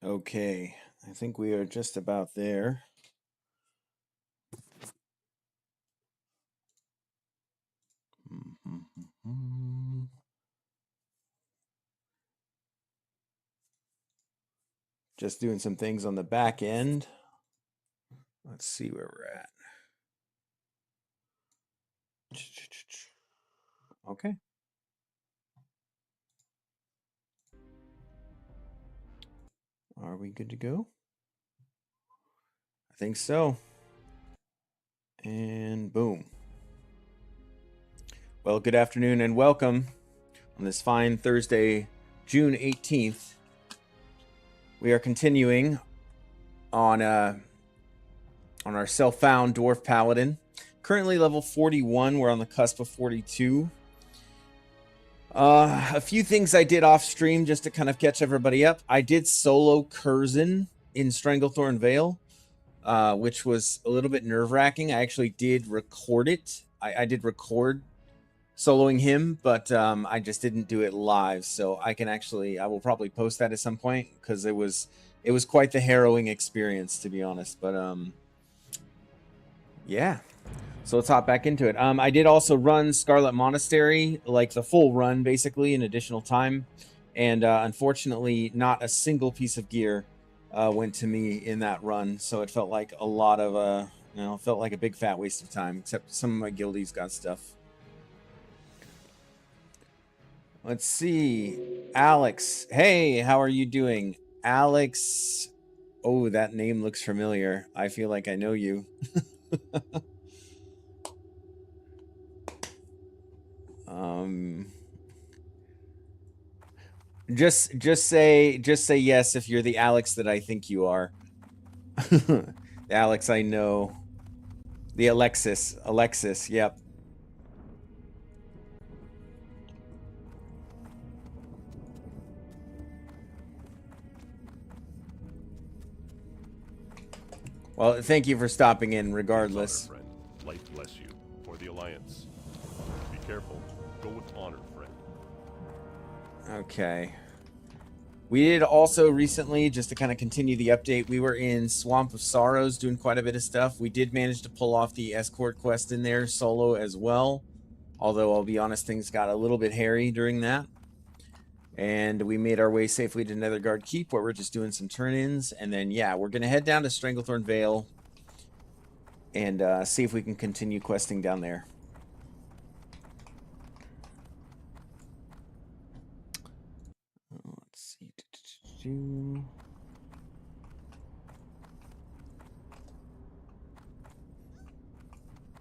Okay, I think we are just about there. Just doing some things on the back end. Let's see where we're at. Okay. Are we good to go? I think so. And boom. Well, good afternoon and welcome on this fine Thursday, June 18th. We are continuing on our self-found Dwarf Paladin. Currently level 41. We're on the cusp of 42. A few things I did off stream just to kind of catch everybody up. I did solo Curzon in Stranglethorn Vale, which was a little bit nerve-wracking. I actually did record it. I did record soloing him, but I just didn't do it live. So I will probably post that at some point because it was quite the harrowing experience, to be honest. But yeah. So let's hop back into it. I did also run Scarlet Monastery, like the full run, basically, in additional time. And unfortunately, not a single piece of gear went to me in that run. So it felt like a lot of, felt like a big fat waste of time, except some of my guildies got stuff. Let's see. Alex. Hey, how are you doing? Alex. Oh, that name looks familiar. I feel like I know you. Just say yes if you're the Alex that I think you are. The Alex I know. The Alexis, yep. Well, thank you for stopping in regardless. Honor, friend. Life bless you. For the Alliance. Be careful. Go with honor, friend. Okay. We did also recently, just to kind of continue the update, we were in Swamp of Sorrows doing quite a bit of stuff. We did manage to pull off the escort quest in there solo as well. Although, I'll be honest, things got a little bit hairy during that. And we made our way safely to Netherguard Keep, where we're just doing some turn-ins. And then, yeah, we're going to head down to Stranglethorn Vale and see if we can continue questing down there. Let's see.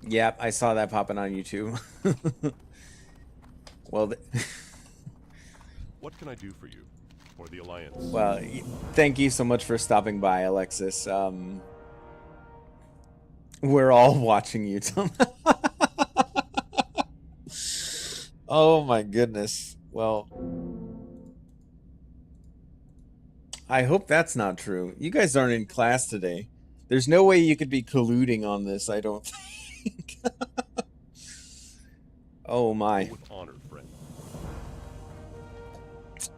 Yep, I saw that popping on YouTube. Well, what can I do for you? For the Alliance. Well, thank you so much for stopping by, Alexis. We're all watching you, Tom. Oh my goodness. Well, I hope that's not true. You guys aren't in class today. There's no way you could be colluding on this, I don't think. Oh my. Go with honor, friend.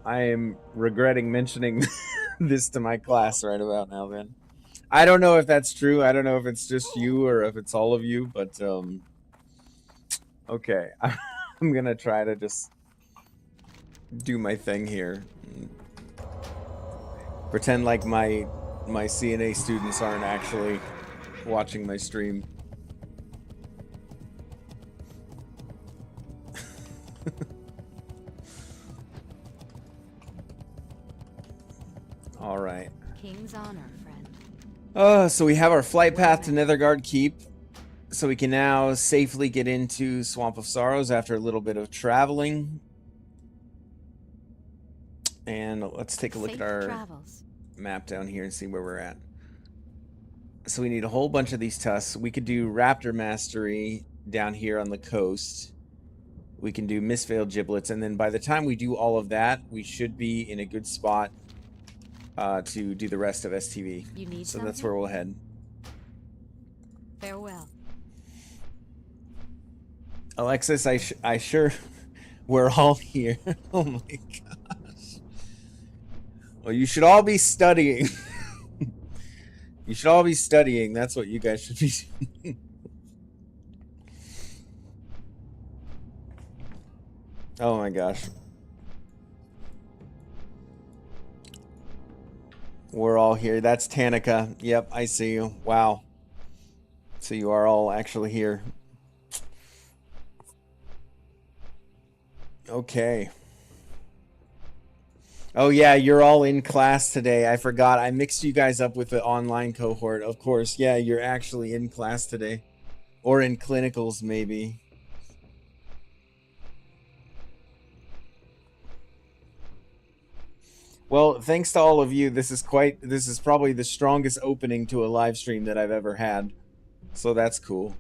I am regretting mentioning this to my class right about now, then. I don't know if that's true. I don't know if it's just you or if it's all of you, but okay. I'm gonna try to just do my thing here. Pretend like my CNA students aren't actually watching my stream. All right. King's honor, friend. So we have our flight path to Netherguard Keep. So we can now safely get into Swamp of Sorrows after a little bit of traveling. And let's take a look at our map down here and see where we're at. So we need a whole bunch of these tusks. We could do Raptor Mastery down here on the coast. We can do Mistveiled Giblets. And then by the time we do all of that, we should be in a good spot to do the rest of STV. You need so something? That's where we'll head. Farewell. Alexis, I sure... We're all here. Oh my gosh. Well, you should all be studying. You should all be studying. That's what you guys should be doing. Oh my gosh. We're all here. That's Tanika. Yep, I see you. Wow. So you are all actually here. Okay. Oh yeah, you're all in class today. I forgot. I mixed you guys up with the online cohort. Of course. Yeah, you're actually in class today. Or in clinicals, maybe. Well, thanks to all of you. This is probably the strongest opening to a live stream that I've ever had. So that's cool.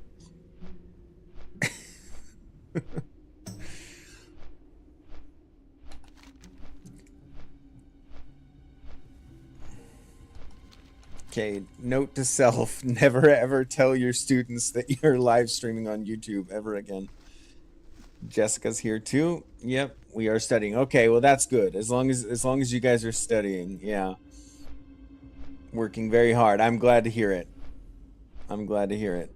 Okay, note to self, never ever tell your students that you're live streaming on YouTube ever again. Jessica's here too. Yep, we are studying. Okay, well that's good. As long as you guys are studying, yeah. Working very hard. I'm glad to hear it. I'm glad to hear it.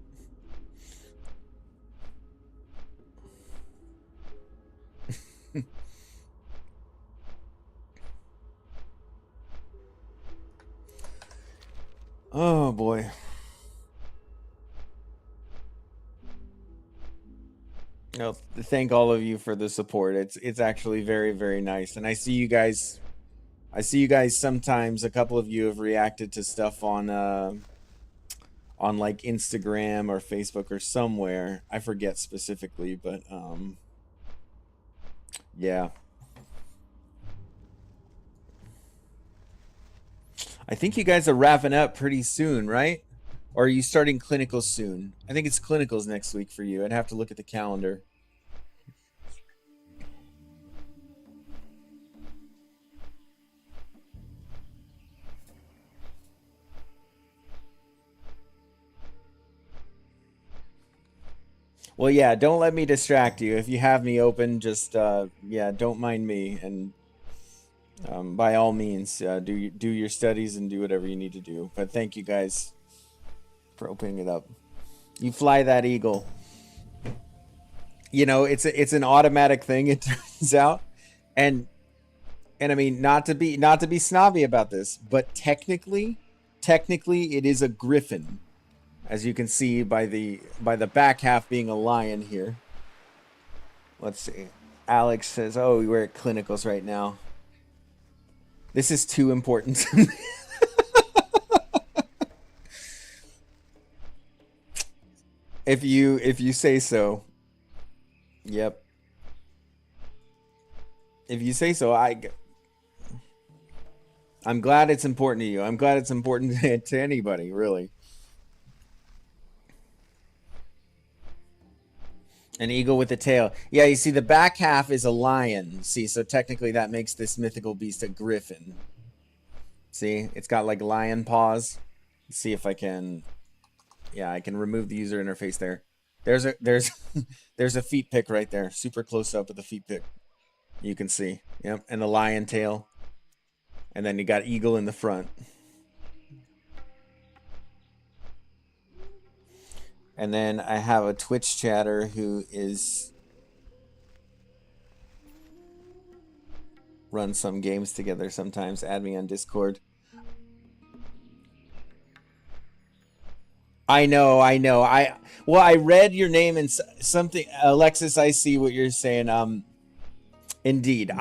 Oh boy. No, thank all of you for the support. It's actually very, very nice. And I see you guys sometimes. A couple of you have reacted to stuff on like Instagram or Facebook or somewhere. I forget specifically, but yeah. I think you guys are wrapping up pretty soon, right? Or are you starting clinicals soon? I think it's clinicals next week for you. I'd have to look at the calendar. Well, yeah, don't let me distract you. If you have me open, just, yeah, don't mind me. And by all means, do your studies and do whatever you need to do. But thank you guys for opening it up. You fly that eagle. You know, it's an automatic thing, it turns out. And I mean, not to be snobby about this, but technically it is a griffin. As you can see by the back half being a lion here. Let's see. Alex says, "Oh, we're at clinicals right now." This is too important to me. If you say so. Yep. If you say so, I'm glad it's important to you. I'm glad it's important to anybody, really. An eagle with a tail. Yeah, you see the back half is a lion. See, so technically that makes this mythical beast a griffin. See, it's got like lion paws. Let's see if I can. Yeah, I can remove the user interface there. There's a feet pick right there. Super close up with the feet pick. You can see. Yep, and the lion tail. And then you got eagle in the front. And then I have a Twitch chatter who run some games together sometimes. Add me on Discord. I know. Well, I read your name and something. Alexis, I see what you're saying. Indeed.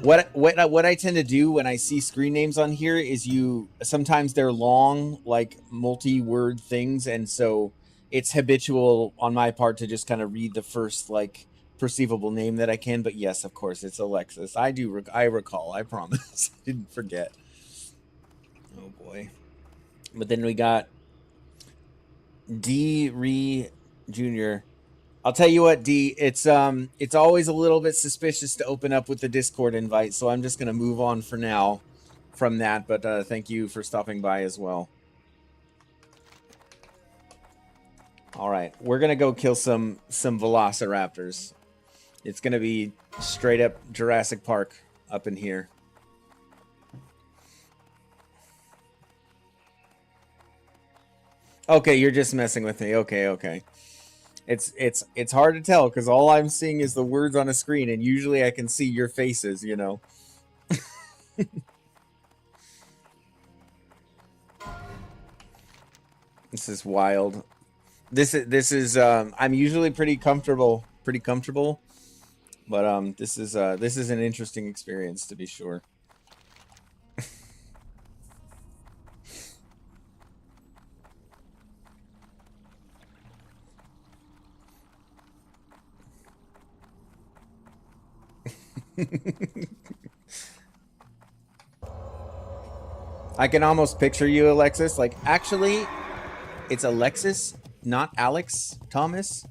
What I tend to do when I see screen names on here is sometimes they're long, like multi-word things, and so it's habitual on my part to just kind of read the first like perceivable name that I can. But yes, of course, it's Alexis. I recall. I promise. I didn't forget. Oh boy. But then we got D. Ree Jr. I'll tell you what, D. It's always a little bit suspicious to open up with the Discord invite, so I'm just gonna move on for now from that. But thank you for stopping by as well. All right, we're gonna go kill some velociraptors. It's gonna be straight up Jurassic Park up in here. Okay, you're just messing with me. Okay, okay. It's hard to tell because all I'm seeing is the words on a screen, and usually I can see your faces, you know. This is wild. This is I'm usually pretty comfortable, but this is an interesting experience to be sure. I can almost picture you, Alexis. Like, actually, it's Alexis, not Alex Thomas.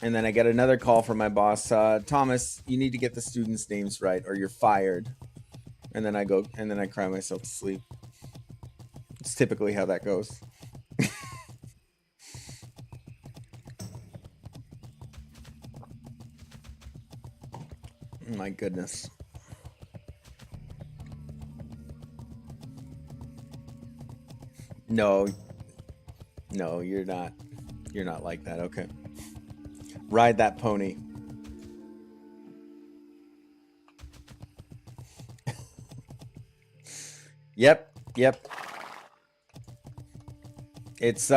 And then I get another call from my boss. Thomas, you need to get the students' names right or you're fired. And then I go, and then I cry myself to sleep. It's typically how that goes. My goodness. No, you're not. You're not like that. Okay. Ride that pony. Yep. It's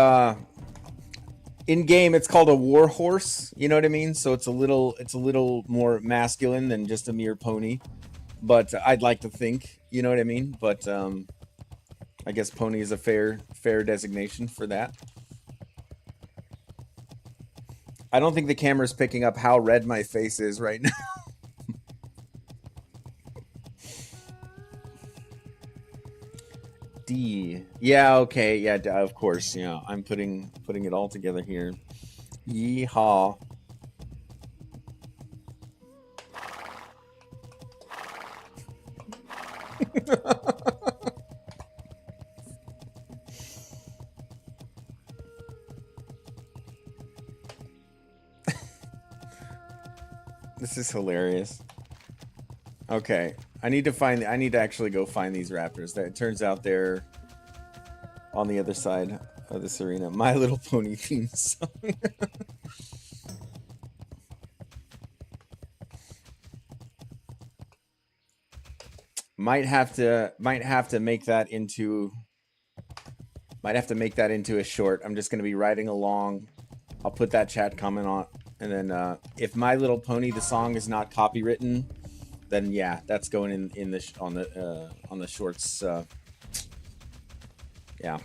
in game it's called a war horse, you know what I mean? So it's a little more masculine than just a mere pony. But I'd like to think, you know what I mean? But I guess pony is a fair designation for that. I don't think the camera's picking up how red my face is right now. D. Yeah, okay. Yeah, of course. Yeah, I'm putting it all together here. Yeehaw. This is hilarious. Okay, I need to actually go find these raptors. It turns out they're on the other side of this arena. My Little Pony theme song. Might have to make that into a short. I'm just gonna be riding along. I'll put that chat comment on, and then if My Little Pony the song is not copywritten, then yeah, that's going in the on the shorts. Yeah,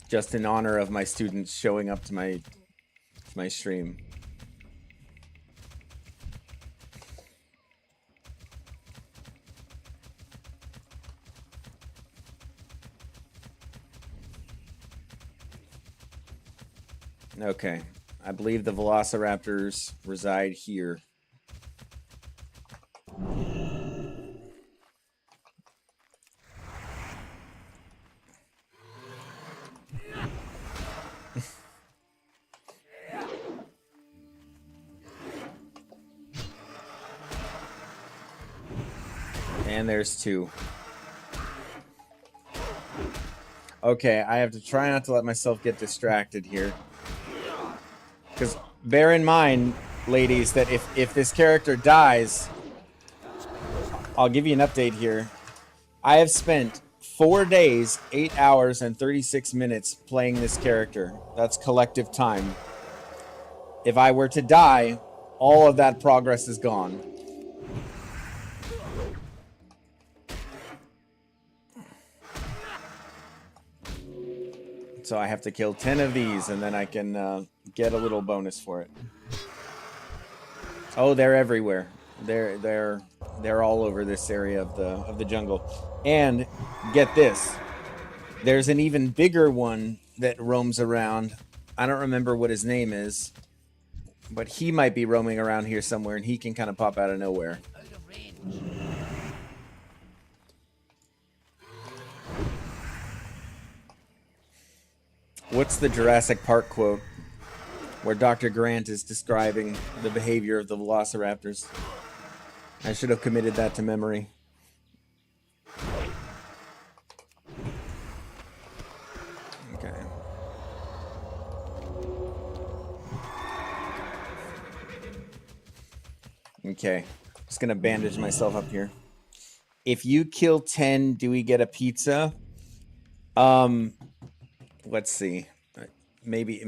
just in honor of my students showing up to my stream. Okay, I believe the Velociraptors reside here. And there's two. Okay, I have to try not to let myself get distracted here. Because bear in mind, ladies, that if this character dies, I'll give you an update here. I have spent 4 days, 8 hours, and 36 minutes playing this character. That's collective time. If I were to die, all of that progress is gone. So I have to kill 10 of these, and then I can get a little bonus for it. Oh, they're everywhere. They're all over this area of the jungle. And get this, there's an even bigger one that roams around. I don't remember what his name is, but he might be roaming around here somewhere, and he can kind of pop out of nowhere. What's the Jurassic Park quote where Dr. Grant is describing the behavior of the velociraptors? I should have committed that to memory. Okay. Just gonna bandage myself up here. If you kill 10, do we get a pizza? Let's see. Maybe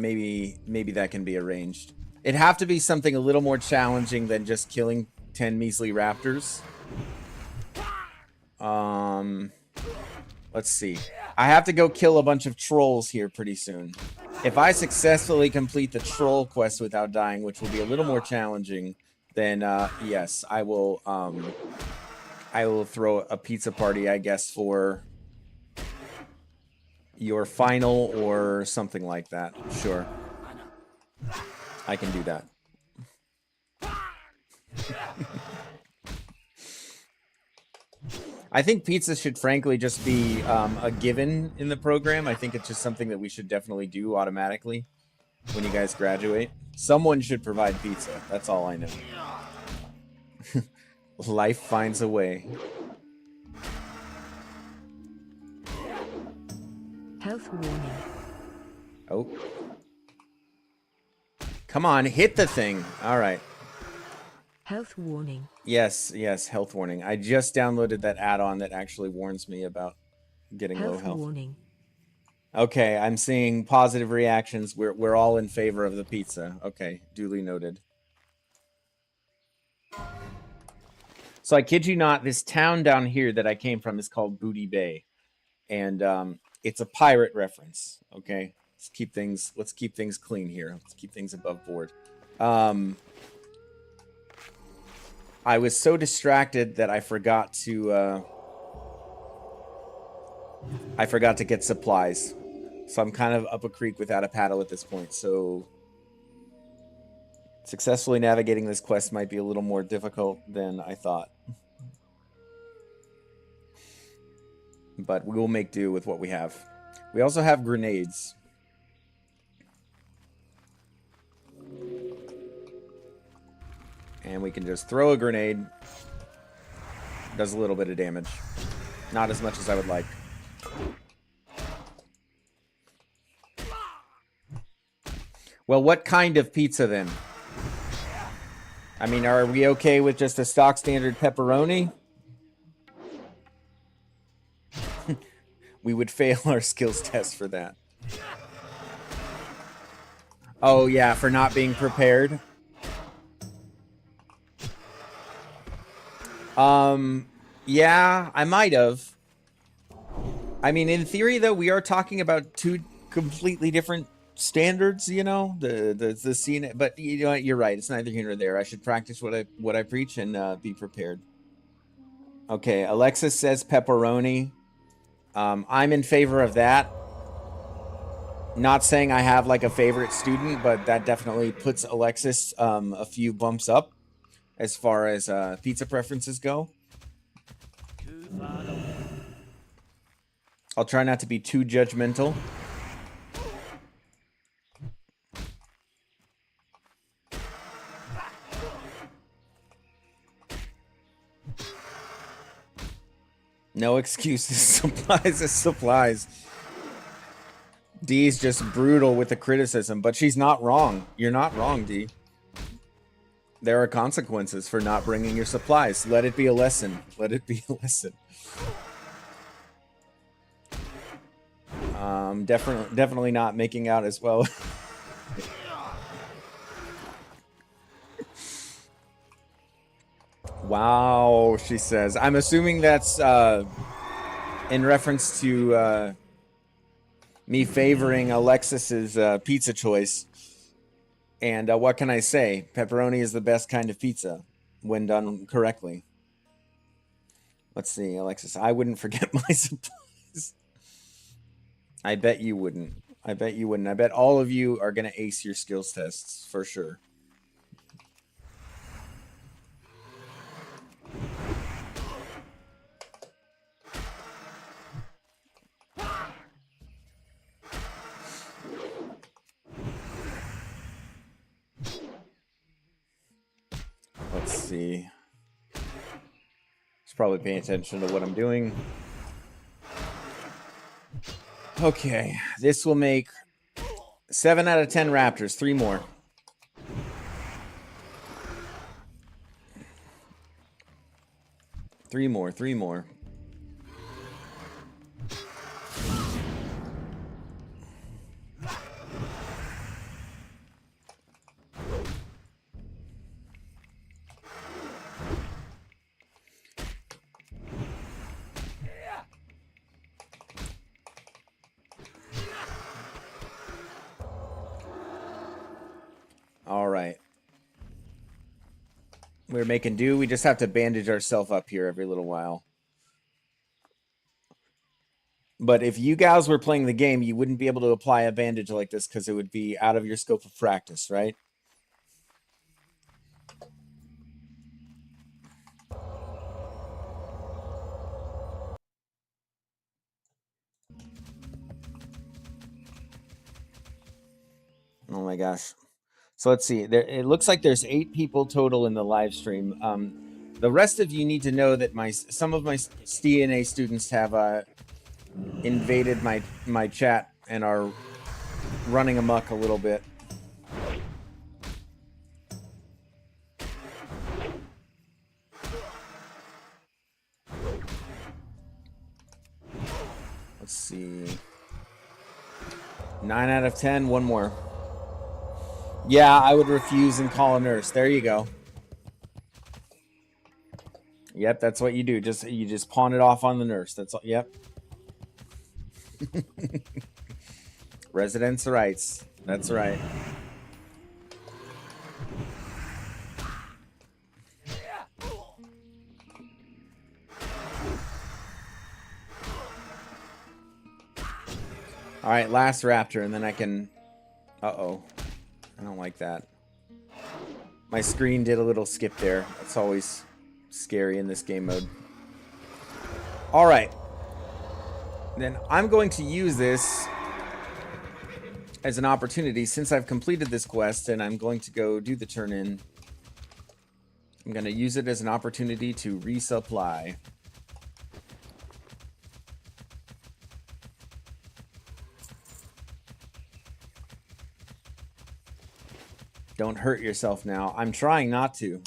that can be arranged. It'd have to be something a little more challenging than just killing 10 measly raptors. Let's see. I have to go kill a bunch of trolls here pretty soon. If I successfully complete the troll quest without dying, which will be a little more challenging, then yes, I will throw a pizza party, I guess, for your final or something like that. Sure. I can do that. I think pizza should frankly just be a given in the program. I think it's just something that we should definitely do automatically when you guys graduate. Someone should provide pizza. That's all I know. Life finds a way. Health warning. Oh. Come on, hit the thing. All right. Health warning. Yes, health warning. I just downloaded that add-on that actually warns me about getting low health. Warning. Okay, I'm seeing positive reactions. We're all in favor of the pizza. Okay, duly noted. So I kid you not, this town down here that I came from is called Booty Bay. And it's a pirate reference. Okay. Let's keep things clean here. Let's keep things above board. I was so distracted that I forgot to get supplies. So I'm kind of up a creek without a paddle at this point. So successfully navigating this quest might be a little more difficult than I thought. But we will make do with what we have. We also have grenades. And we can just throw a grenade. Does a little bit of damage. Not as much as I would like. Well, what kind of pizza then? I mean, are we okay with just a stock standard pepperoni? We would fail our skills test for that. Oh, yeah, for not being prepared. Yeah, I might have. I mean, in theory, though, we are talking about two completely different standards, you know, the scene. But you know, you're right. It's neither here nor there. I should practice what I preach and be prepared. Okay, Alexis says pepperoni. I'm in favor of that. Not saying I have like a favorite student, but that definitely puts Alexis a few bumps up as far as pizza preferences go. I'll try not to be too judgmental. No excuses. Supplies is supplies. Dee's just brutal with the criticism, but she's not wrong. You're not wrong, Dee. There are consequences for not bringing your supplies. Let it be a lesson. Let it be a lesson. Definitely not making out as well. Wow, she says. I'm assuming that's in reference to me favoring Alexis's pizza choice. And what can I say? Pepperoni is the best kind of pizza when done correctly. Let's see, Alexis. I wouldn't forget my supplies. I bet you wouldn't. I bet you wouldn't. I bet all of you are going to ace your skills tests for sure. Let's see. Just probably paying attention to what I'm doing. Okay, this will make 7 out of 10 raptors. 3 more. Three more, three more. All right. We're making do. We just have to bandage ourselves up here every little while. But if you guys were playing the game, you wouldn't be able to apply a bandage like this because it would be out of your scope of practice, right? Oh my gosh. So let's see. It looks like there's 8 people total in the live stream. The rest of you need to know that some of my DNA students have invaded my chat and are running amok a little bit. Let's see. 9 out of 10. One more. Yeah, I would refuse and call a nurse. There you go. Yep, that's what you do. You just pawn it off on the nurse. That's all. Yep. Residents' rights. That's right. All right, last raptor, and then I can... Uh-oh. I don't like that. My screen did a little skip there. That's always scary in this game mode. All right. Then I'm going to use this as an opportunity since I've completed this quest and I'm going to go do the turn-in. I'm going to use it as an opportunity to resupply. Don't hurt yourself now. I'm trying not to.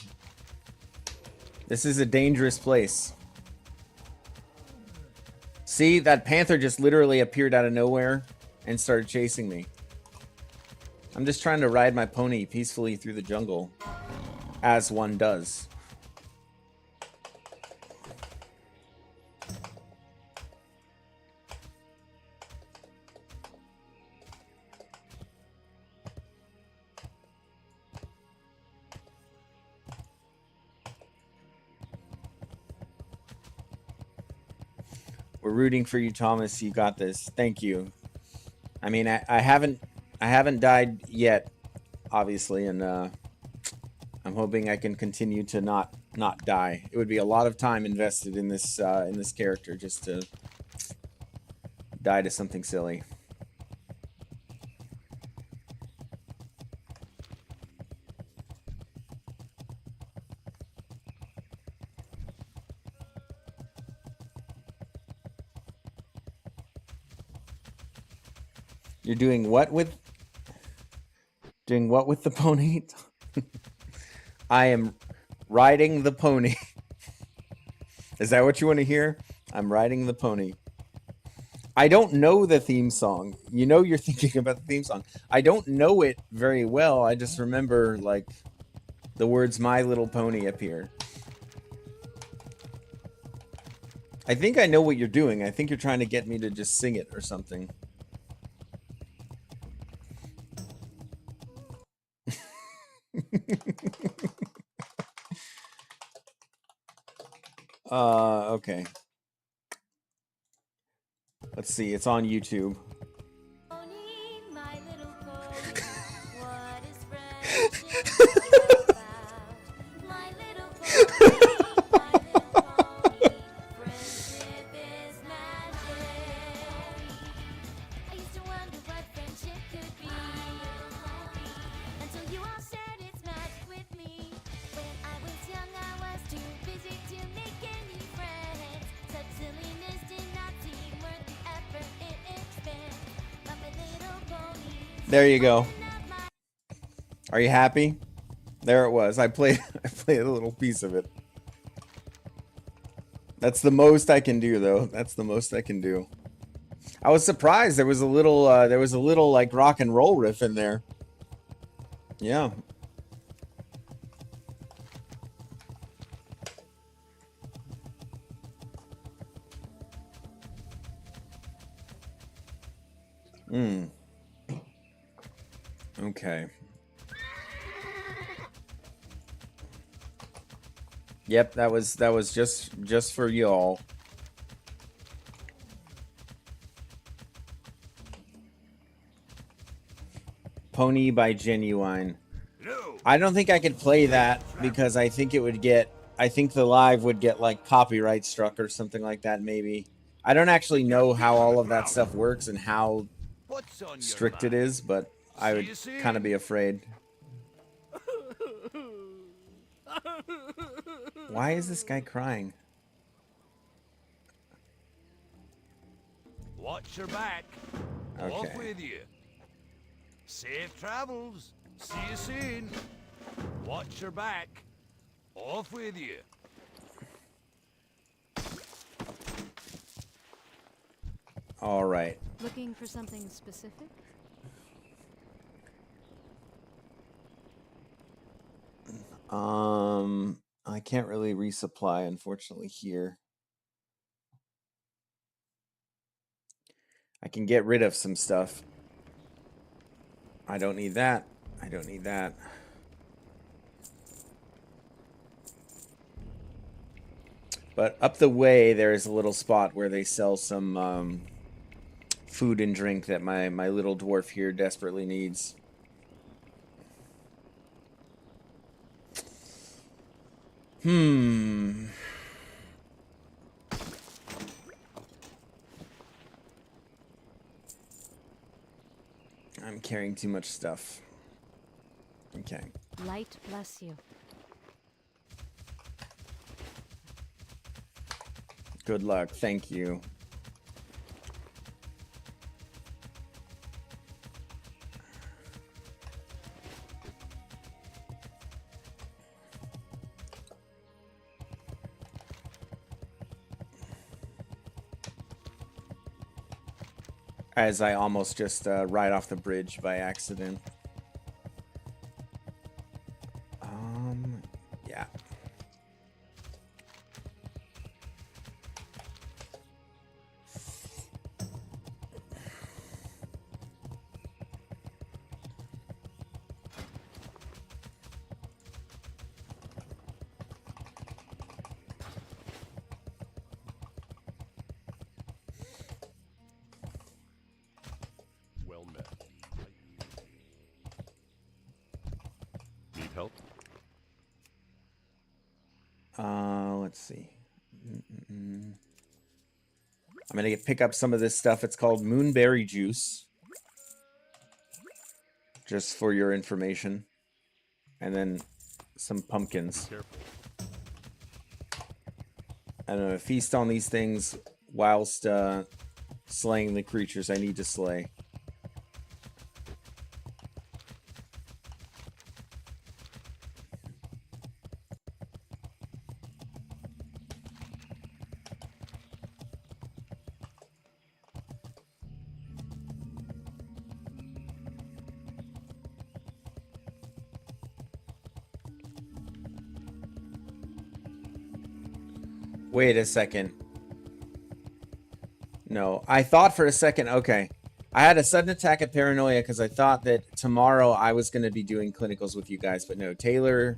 This is a dangerous place. See, that panther just literally appeared out of nowhere and started chasing me. I'm just trying to ride my pony peacefully through the jungle, as one does. We're rooting for you, Thomas. You got this. Thank you. I mean, I haven't died yet, obviously, and I'm hoping I can continue to not die. It would be a lot of time invested in this character just to die to something silly. You're doing what with the pony? I am riding the pony. Is that what you want to hear? I'm riding the pony. I don't know the theme song. You know you're thinking about the theme song. I don't know it very well. I just remember, like, the words My Little Pony appear. I think I know what you're doing. I think you're trying to get me to just sing it or something. Okay. Let's see, it's on YouTube. There you go. Are you happy? There it was. I played a little piece of it. That's the most I can do, though. That's the most I can do. I was surprised there was a little like rock and roll riff in there. Yeah. Okay. Yep, that was just for y'all. Pony by Genuine. I don't think I could play that because I think I think the live would get like copyright struck or something like that maybe. I don't actually know how all of that stuff works and how strict it is, but I would kind of be afraid. Why is this guy crying? Watch your back. Okay. Off with you. Safe travels. See you soon. Watch your back. Off with you. All right. Looking for something specific? I can't really resupply, unfortunately, here. I can get rid of some stuff. I don't need that. I don't need that. But up the way, there is a little spot where they sell some food and drink that my little dwarf here desperately needs. I'm carrying too much stuff. Okay. Light bless you. Good luck. Thank you. As I almost just ride off the bridge by accident. Yeah. Well met. Need help? Let's see. I'm gonna pick up some of this stuff. It's called moonberry juice. Just for your information. And then some pumpkins. Careful. I'm gonna feast on these things whilst slaying the creatures I need to slay. Wait a second. No, I thought for a second, okay. I had a sudden attack of paranoia because I thought that tomorrow I was going to be doing clinicals with you guys, but no, Taylor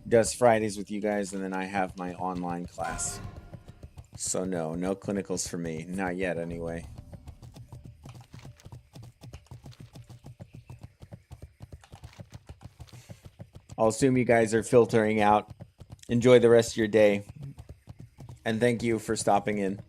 does Fridays with you guys, and then I have my online class. So no clinicals for me. Not yet, anyway. I'll assume you guys are filtering out. Enjoy the rest of your day. And thank you for stopping in.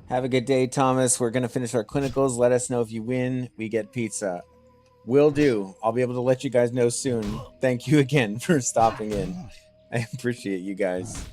Have a good day, Thomas. We're going to finish our clinicals. Let us know if you win. We get pizza. Will do. I'll be able to let you guys know soon. Thank you again for stopping in. I appreciate you guys.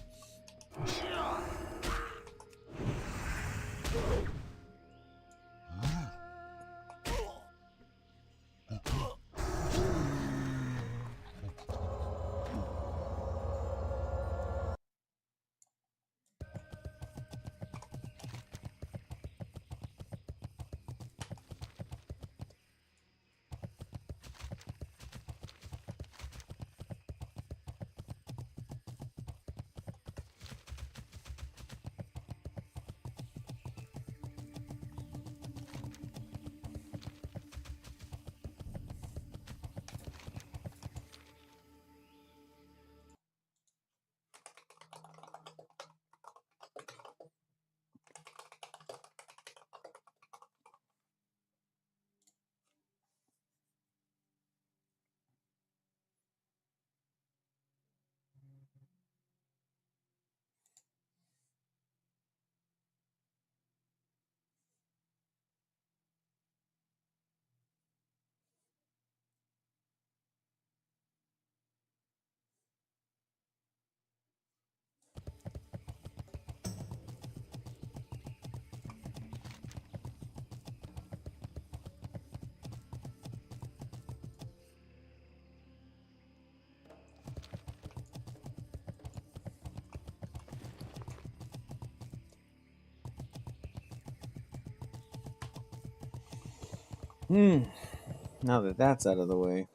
Now that that's out of the way.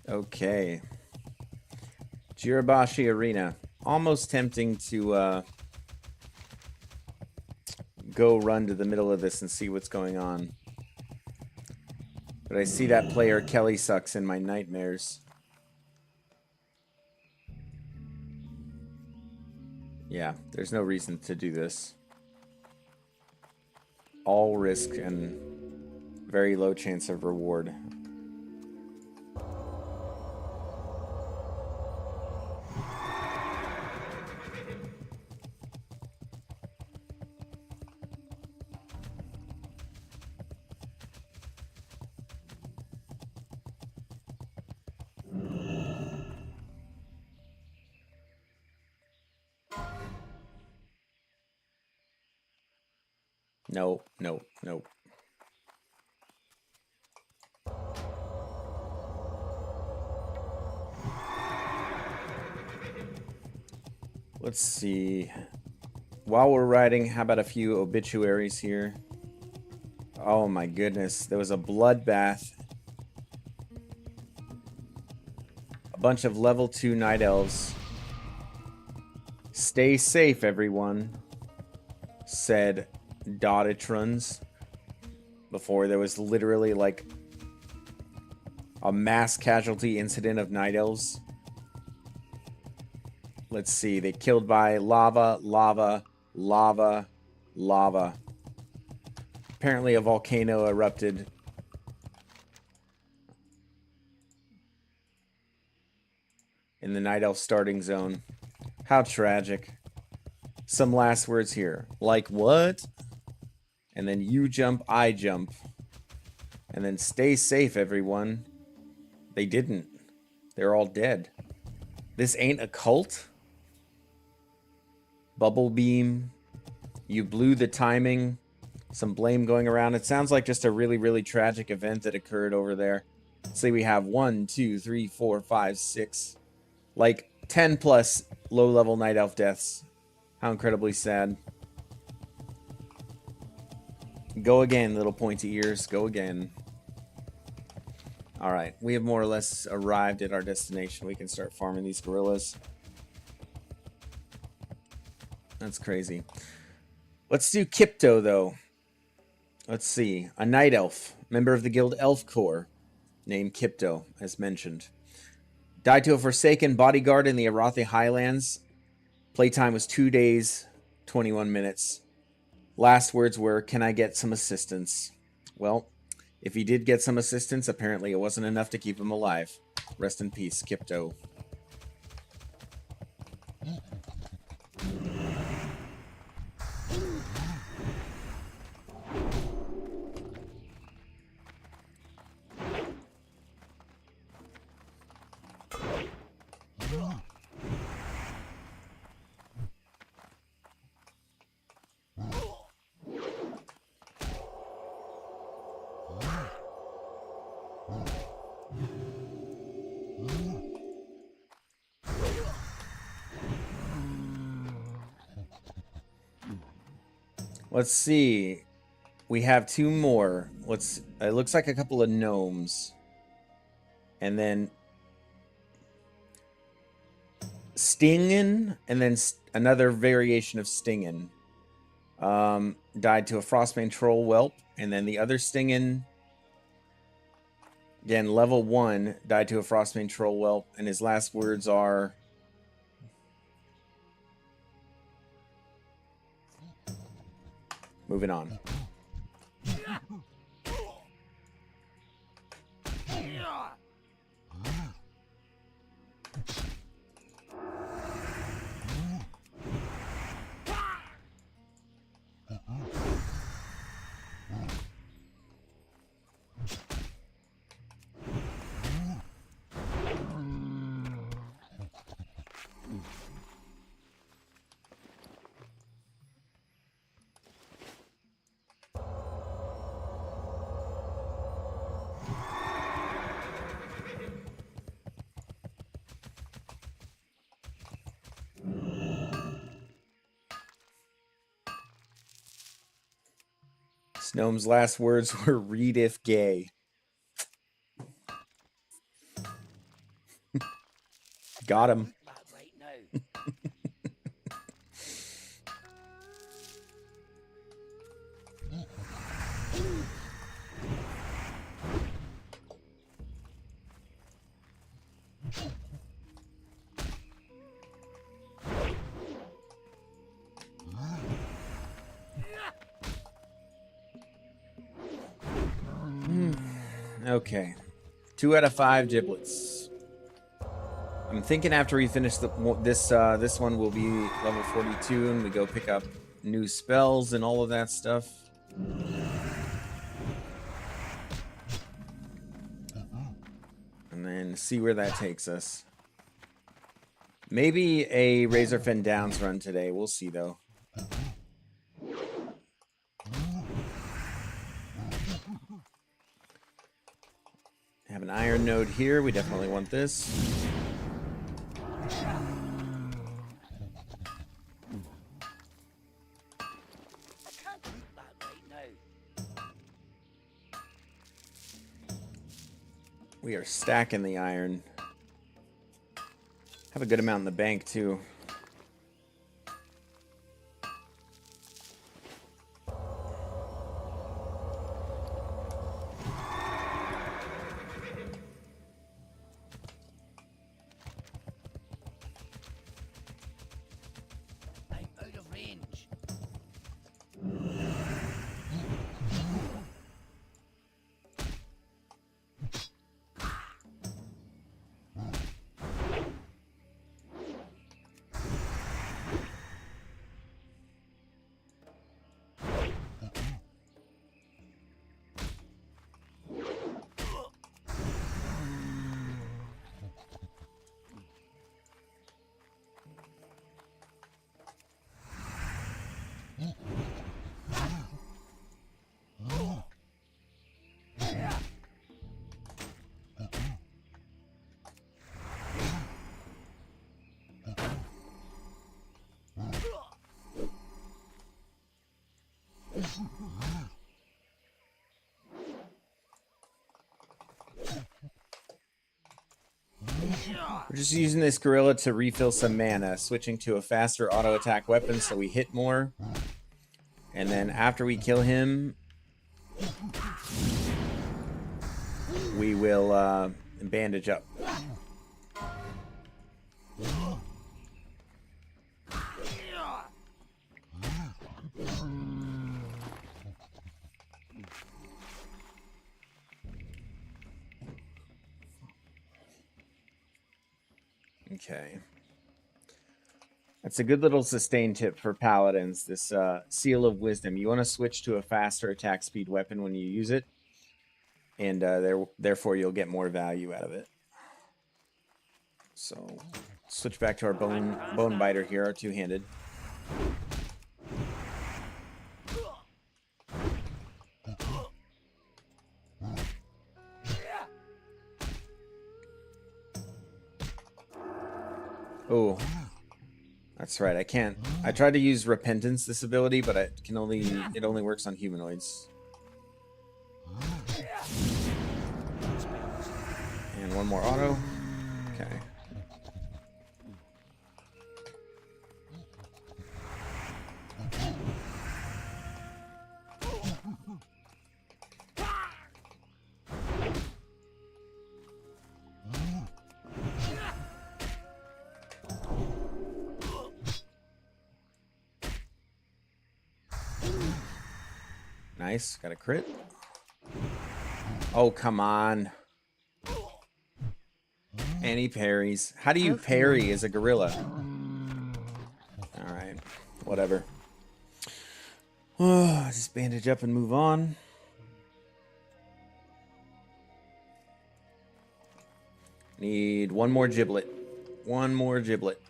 Okay. Jirabashi Arena. Almost tempting to go run to the middle of this and see what's going on. But I see that player Kelly sucks in my nightmares. Yeah, there's no reason to do this. All risk and very low chance of reward. Nope, nope, nope. Let's see. While we're riding, how about a few obituaries here? Oh my goodness, there was a bloodbath. A bunch of level 2 night elves. Stay safe, everyone, said Dotitrons. Before there was literally like a mass casualty incident of night elves. Let's see, they killed by lava, lava, lava, lava. Apparently a volcano erupted. In the night elf starting zone. How tragic. Some last words here. Like what? And then you jump, I jump. And then stay safe, everyone. They didn't. They're all dead. This ain't a cult. Bubble beam. You blew the timing. Some blame going around. It sounds like just a really, really tragic event that occurred over there. Say we have 1, 2, 3, 4, 5, 6, like 10 plus low-level night elf deaths. How incredibly sad. Go again, little pointy ears. Go again. All right, we have more or less arrived at our destination. We can start farming these gorillas. That's crazy. Let's do Kipto, though. Let's see. A night elf, member of the guild Elf Corps, named Kipto, as mentioned. Died to a forsaken bodyguard in the Arathi Highlands. Playtime was 2 days, 21 minutes. Last words were, "Can I get some assistance?" Well, if he did get some assistance, apparently it wasn't enough to keep him alive. Rest in peace, Kipto. Let's see. We have 2 more. It looks like a couple of gnomes. And then Stingin, and then another variation of Stingin. Died to a Frostbane Troll Whelp, and then the other Stingin, again, level 1, died to a Frostbane Troll Whelp, and his last words are, moving on. Gnome's last words were, "Read if gay." Got him. Okay. 2 out of 5 giblets. I'm thinking after we finish this one will be level 42 and we go pick up new spells and all of that stuff. And then see where that takes us. Maybe a Razorfen Downs run today. We'll see though. Have an iron node here. We definitely want this. We are stacking the iron. Have a good amount in the bank too. We're just using this gorilla to refill some mana, switching to a faster auto attack weapon so we hit more. And then after we kill him, we will bandage up. Okay. That's a good little sustain tip for paladins, this Seal of Wisdom. You want to switch to a faster attack speed weapon when you use it, and therefore you'll get more value out of it. So, switch back to our bone biter here, our two-handed. Oh, that's right. I can't. I tried to use Repentance, this ability, but it only works on humanoids. And one more auto. Okay. Nice. Got a crit. Oh, come on. And he parries. How do you parry as a gorilla? Alright. Whatever. Just bandage up and move on. Need one more giblet. One more giblet.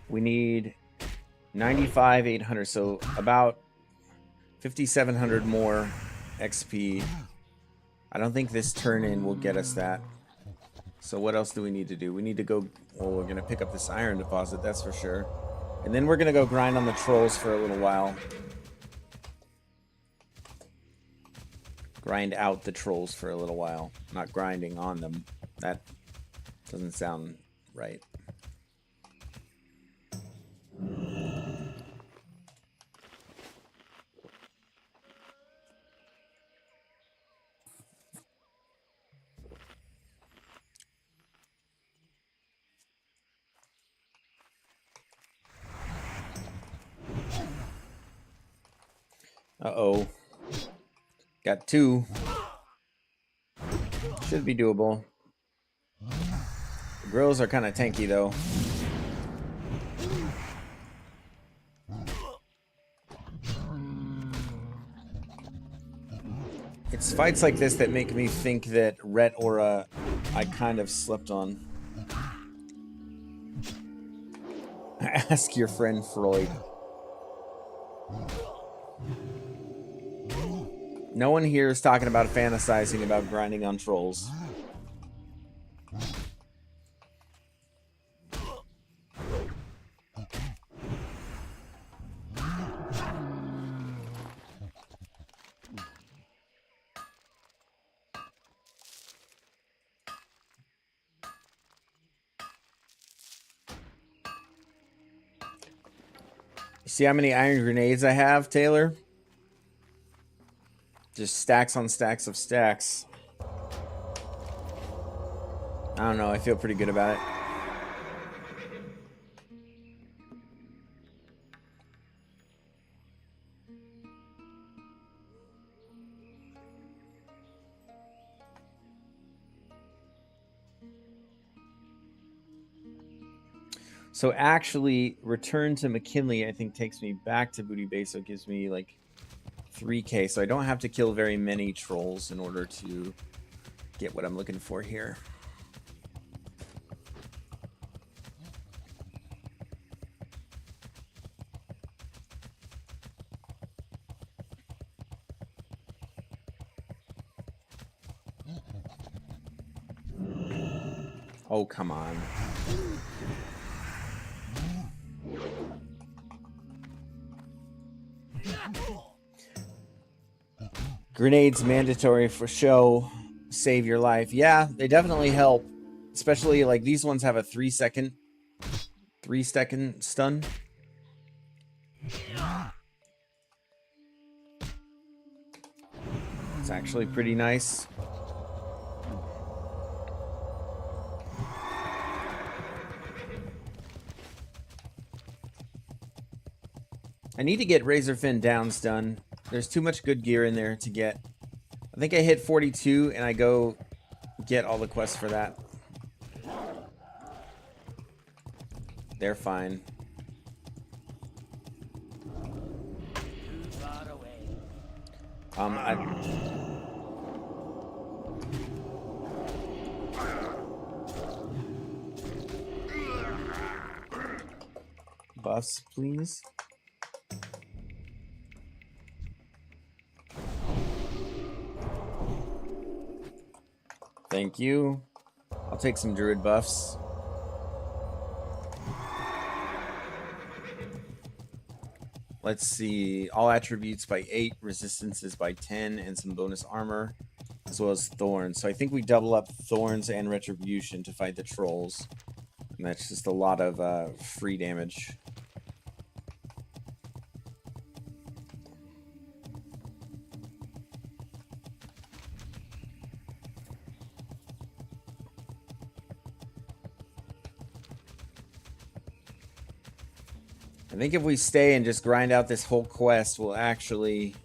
We need 95, 800, so about 5,700 more XP. I don't think this turn-in will get us that. So what else do we need to do? We need to go... Well, we're going to pick up this iron deposit, that's for sure. And then we're going to go grind on the trolls for a little while. Grind out the trolls for a little while. Not grinding on them. That doesn't sound right. Uh-oh. Got two. Should be doable. The grills are kind of tanky, though. It's fights like this that make me think that Ret Aura I kind of slept on. Ask your friend Freud. No one here is talking about fantasizing about grinding on trolls. See how many iron grenades I have, Taylor? Just stacks on stacks of stacks. I don't know, I feel pretty good about it. So actually, return to McKinley, I think, takes me back to Booty Bay, so it gives me, like, 3k. So I don't have to kill very many trolls in order to get what I'm looking for here. Oh, come on. Grenades mandatory for show. Save your life. Yeah, they definitely help. Especially like these ones have a 3-second stun. It's actually pretty nice. I need to get Razorfin downs done. There's too much good gear in there to get. I think I hit 42 and I go get all the quests for that. They're fine. Buffs, please. Thank you. I'll take some druid buffs. Let's see. All attributes by 8, resistances by 10, and some bonus armor, as well as thorns. So I think we double up thorns and retribution to fight the trolls. And that's just a lot of free damage. I think if we stay and just grind out this whole quest, we'll actually...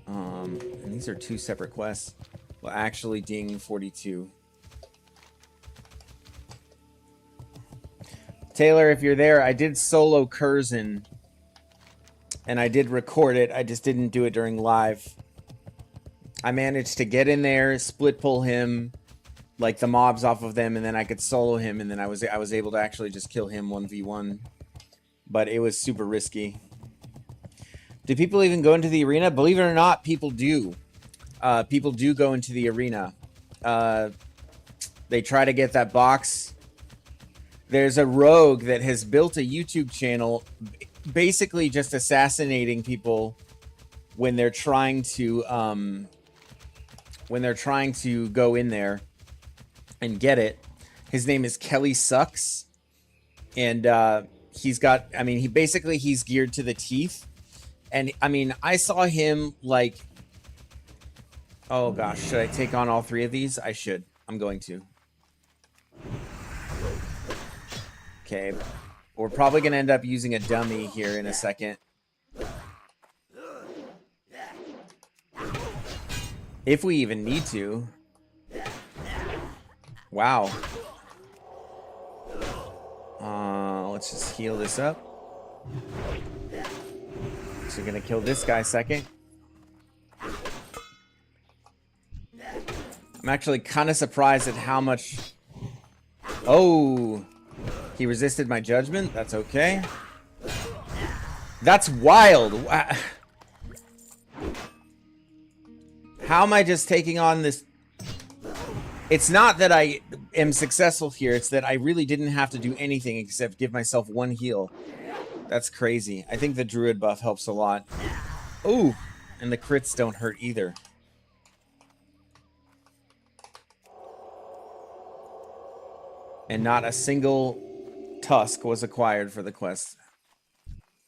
and these are 2 separate quests. We'll actually ding 42. Taylor, if you're there, I did solo Curzon. And I did record it. I just didn't do it during live. I managed to get in there, split pull him, like the mobs off of them, and then I could solo him, and then I was able to actually just kill him 1v1. But it was super risky. Do people even go into the arena? Believe it or not, people do. People do go into the arena. They try to get that box. There's a rogue that has built a YouTube channel basically just assassinating people when they're trying to go in there and get it. His name is Kelly Sucks. And he's got, I mean, he's geared to the teeth. And I mean, I saw him like, oh gosh, should I take on all 3 of these? I should. I'm going to. Okay. We're probably going to end up using a dummy here in a second. If we even need to. Wow. Let's just heal this up. So we're gonna kill this guy second. I'm actually kind of surprised at how much... Oh! He resisted my judgment? That's okay. That's wild! How am I just taking on this... It's not that I am successful here, it's that I really didn't have to do anything except give myself 1 heal. That's crazy. I think the druid buff helps a lot. Ooh! And the crits don't hurt either. And not a single tusk was acquired for the quest.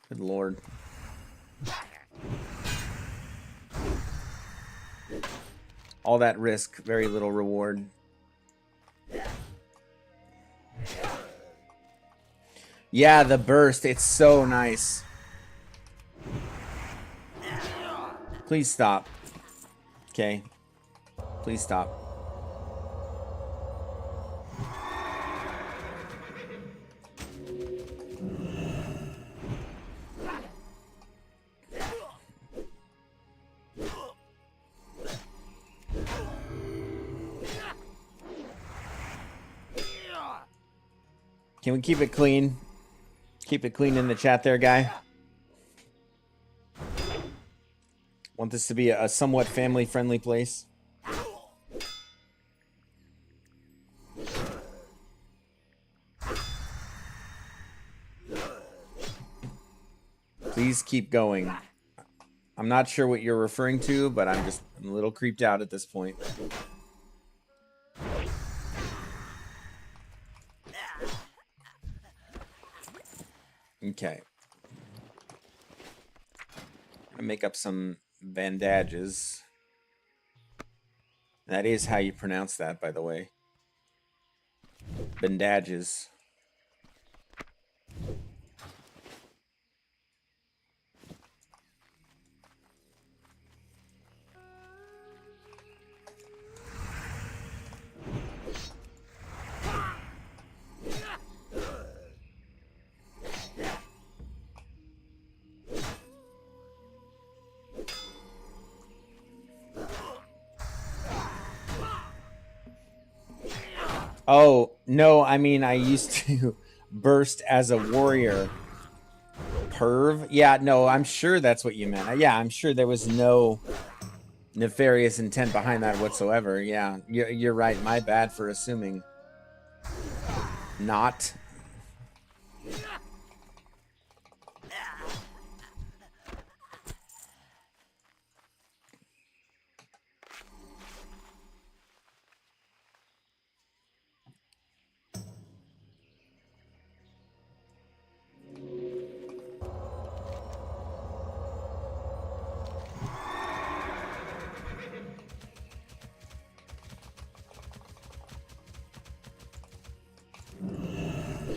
Good lord. All that risk, very little reward. Yeah, the burst, it's so nice. Please stop. Okay. Please stop. Can we keep it clean? Keep it clean in the chat there, guy. Want this to be a somewhat family-friendly place. Please keep going. I'm not sure what you're referring to, but I'm a little creeped out at this point. Okay. I'm gonna make up some bandages. That is how you pronounce that, by the way. Bandages. Oh, no, I mean, I used to burst as a warrior. Perv? Yeah, no, I'm sure that's what you meant. Yeah, I'm sure there was no nefarious intent behind that whatsoever. Yeah, you're right. My bad for assuming. Not.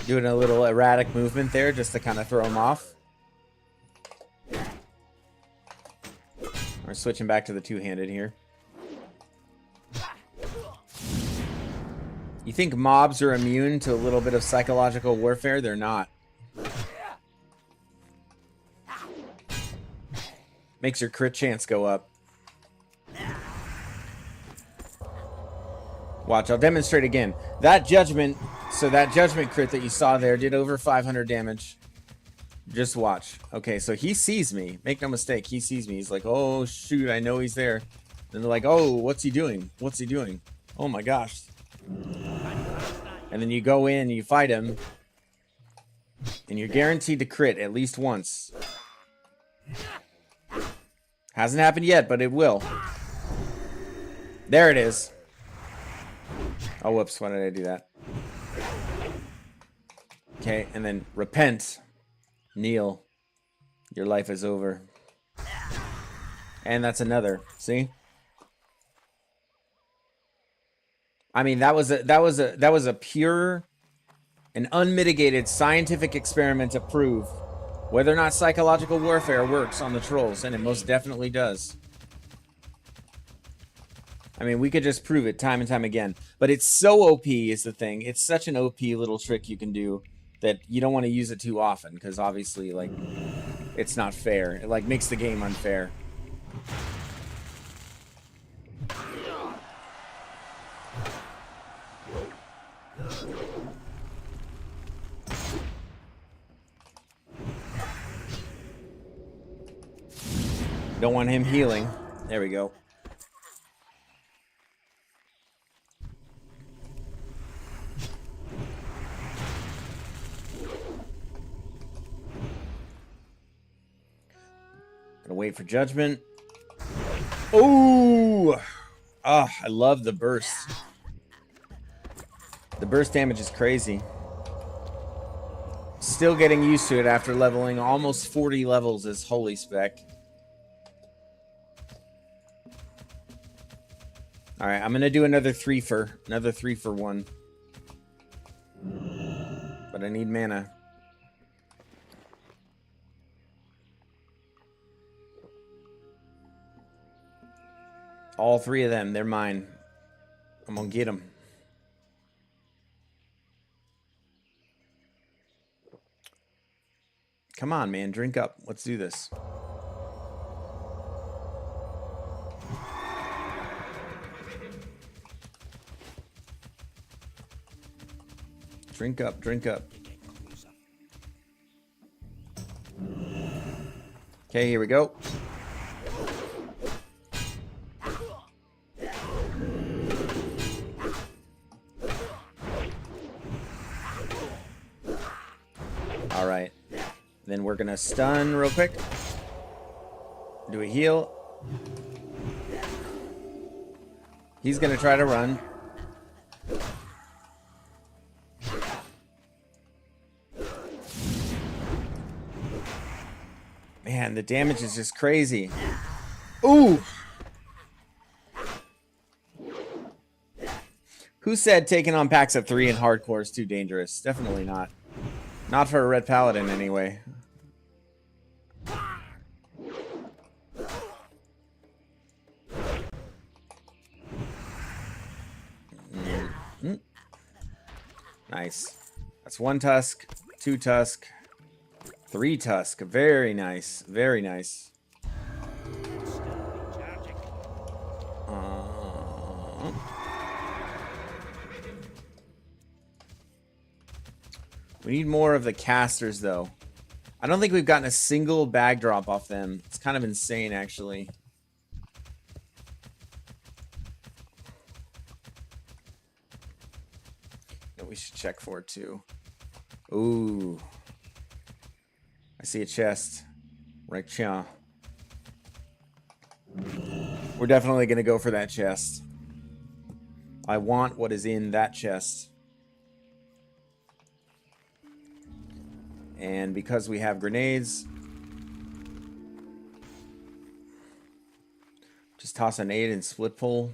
Doing a little erratic movement there just to kind of throw him off. We're switching back to the two-handed here. You think mobs are immune to a little bit of psychological warfare? They're not. Makes your crit chance go up. Watch, I'll demonstrate again. That judgment, so that judgment crit that you saw there did over 500 damage. Just watch. Okay, so he sees me. Make no mistake, he sees me. He's like, oh, shoot, I know he's there. Then they're like, oh, what's he doing? What's he doing? Oh, my gosh. And then you go in, you fight him, and you're guaranteed to crit at least once. Hasn't happened yet, but it will. There it is. Oh, whoops, why did I do that? Okay, and then repent. Kneel. Your life is over. And that's another. See? I mean, that was a pure and unmitigated scientific experiment to prove whether or not psychological warfare works on the trolls, and it most definitely does. I mean, we could just prove it time and time again. But it's so OP is the thing. It's such an OP little trick you can do that you don't want to use it too often, because obviously, like, it's not fair. It, like, makes the game unfair. Don't want him healing. There we go. Gonna wait for judgment. Oh! Ah, I love the burst. The burst damage is crazy. Still getting used to it after leveling almost 40 levels as holy spec. All right, I'm gonna do another 3 for 1. But I need mana. All 3 of them, they're mine. I'm gonna get them. Come on, man, drink up. Let's do this. Drink up, drink up. Okay, here we go. All right. Then we're gonna stun real quick. Do a heal. He's gonna try to run. Man, the damage is just crazy. Ooh! Who said taking on packs of 3 in hardcore is too dangerous? Definitely not. Not for a red paladin, anyway. Nice. That's 1 tusk, 2 tusk, 3 tusk. Very nice. Very nice. We need more of the casters, though. I don't think we've gotten a single bag drop off them. It's kind of insane, actually. We should check for it, too. Ooh. I see a chest. Right here. We're definitely going to go for that chest. I want what is in that chest. And because we have grenades, just toss a nade and split pull.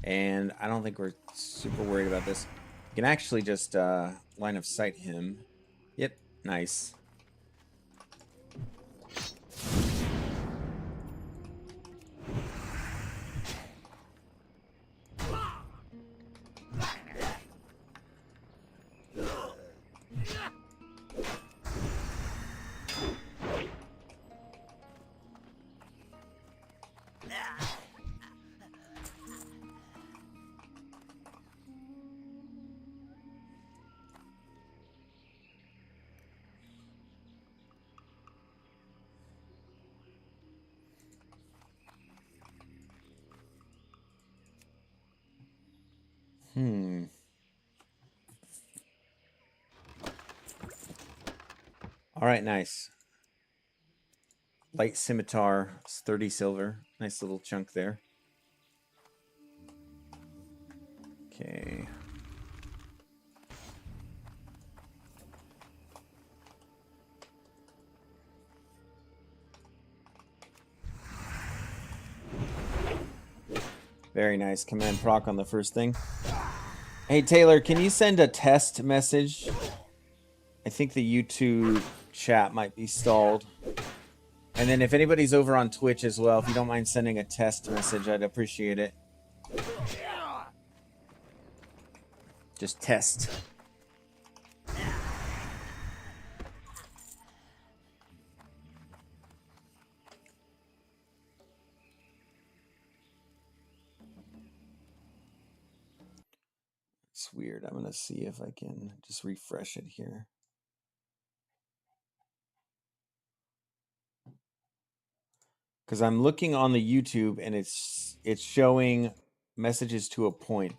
And I don't think we're super worried about this. We can actually just line of sight him. Yep, nice. All right, nice. Light scimitar, it's 30 silver. Nice little chunk there. Okay. Very nice. Command proc on the first thing. Hey, Taylor, can you send a test message? I think the YouTube chat might be stalled. And then if anybody's over on Twitch as well, if you don't mind sending a test message, I'd appreciate it. Just test. It's weird. I'm going to see if I can just refresh it here. Because I'm looking on the YouTube and it's showing messages to a point.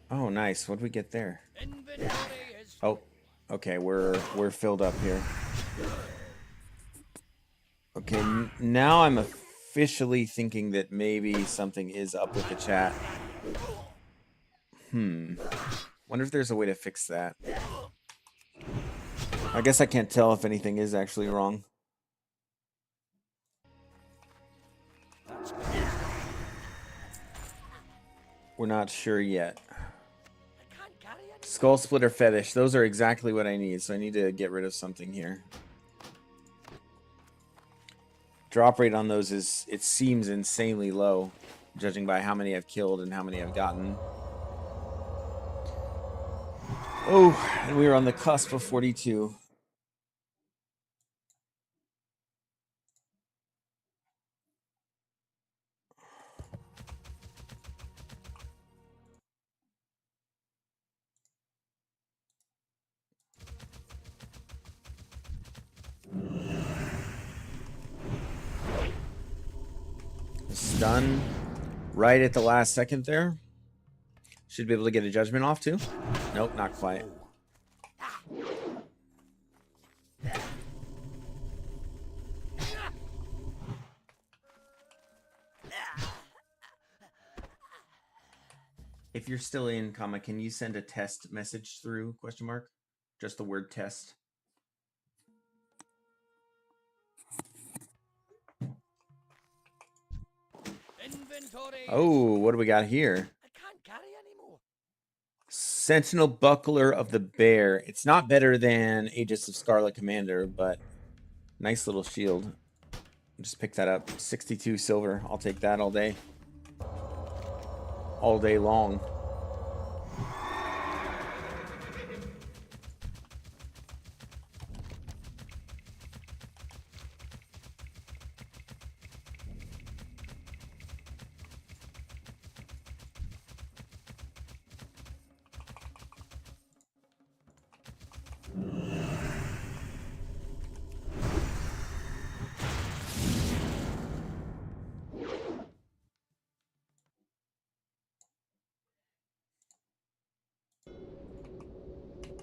Oh, nice. What did we get there? Oh, okay. We're filled up here. Okay, now I'm officially thinking that maybe something is up with the chat. Wonder if there's a way to fix that. I guess I can't tell if anything is actually wrong. We're not sure yet. Skull splitter fetish. Those are exactly what I need, so I need to get rid of something here. Drop rate on those is, it seems insanely low. judging by how many I've killed and how many I've gotten. Oh, and we were on the cusp of 42. Stun right at the last second there. Should be able to get a judgment off too. Nope, not quite. If you're still in, comma, can you send a test message through? Question mark. Just the word test. Inventory. Oh, what do we got here? I can't carry anymore. Sentinel Buckler of the Bear. It's not better than Aegis of Scarlet Commander, but nice little shield. Just pick that up. 62 silver. I'll take that all day. All day long.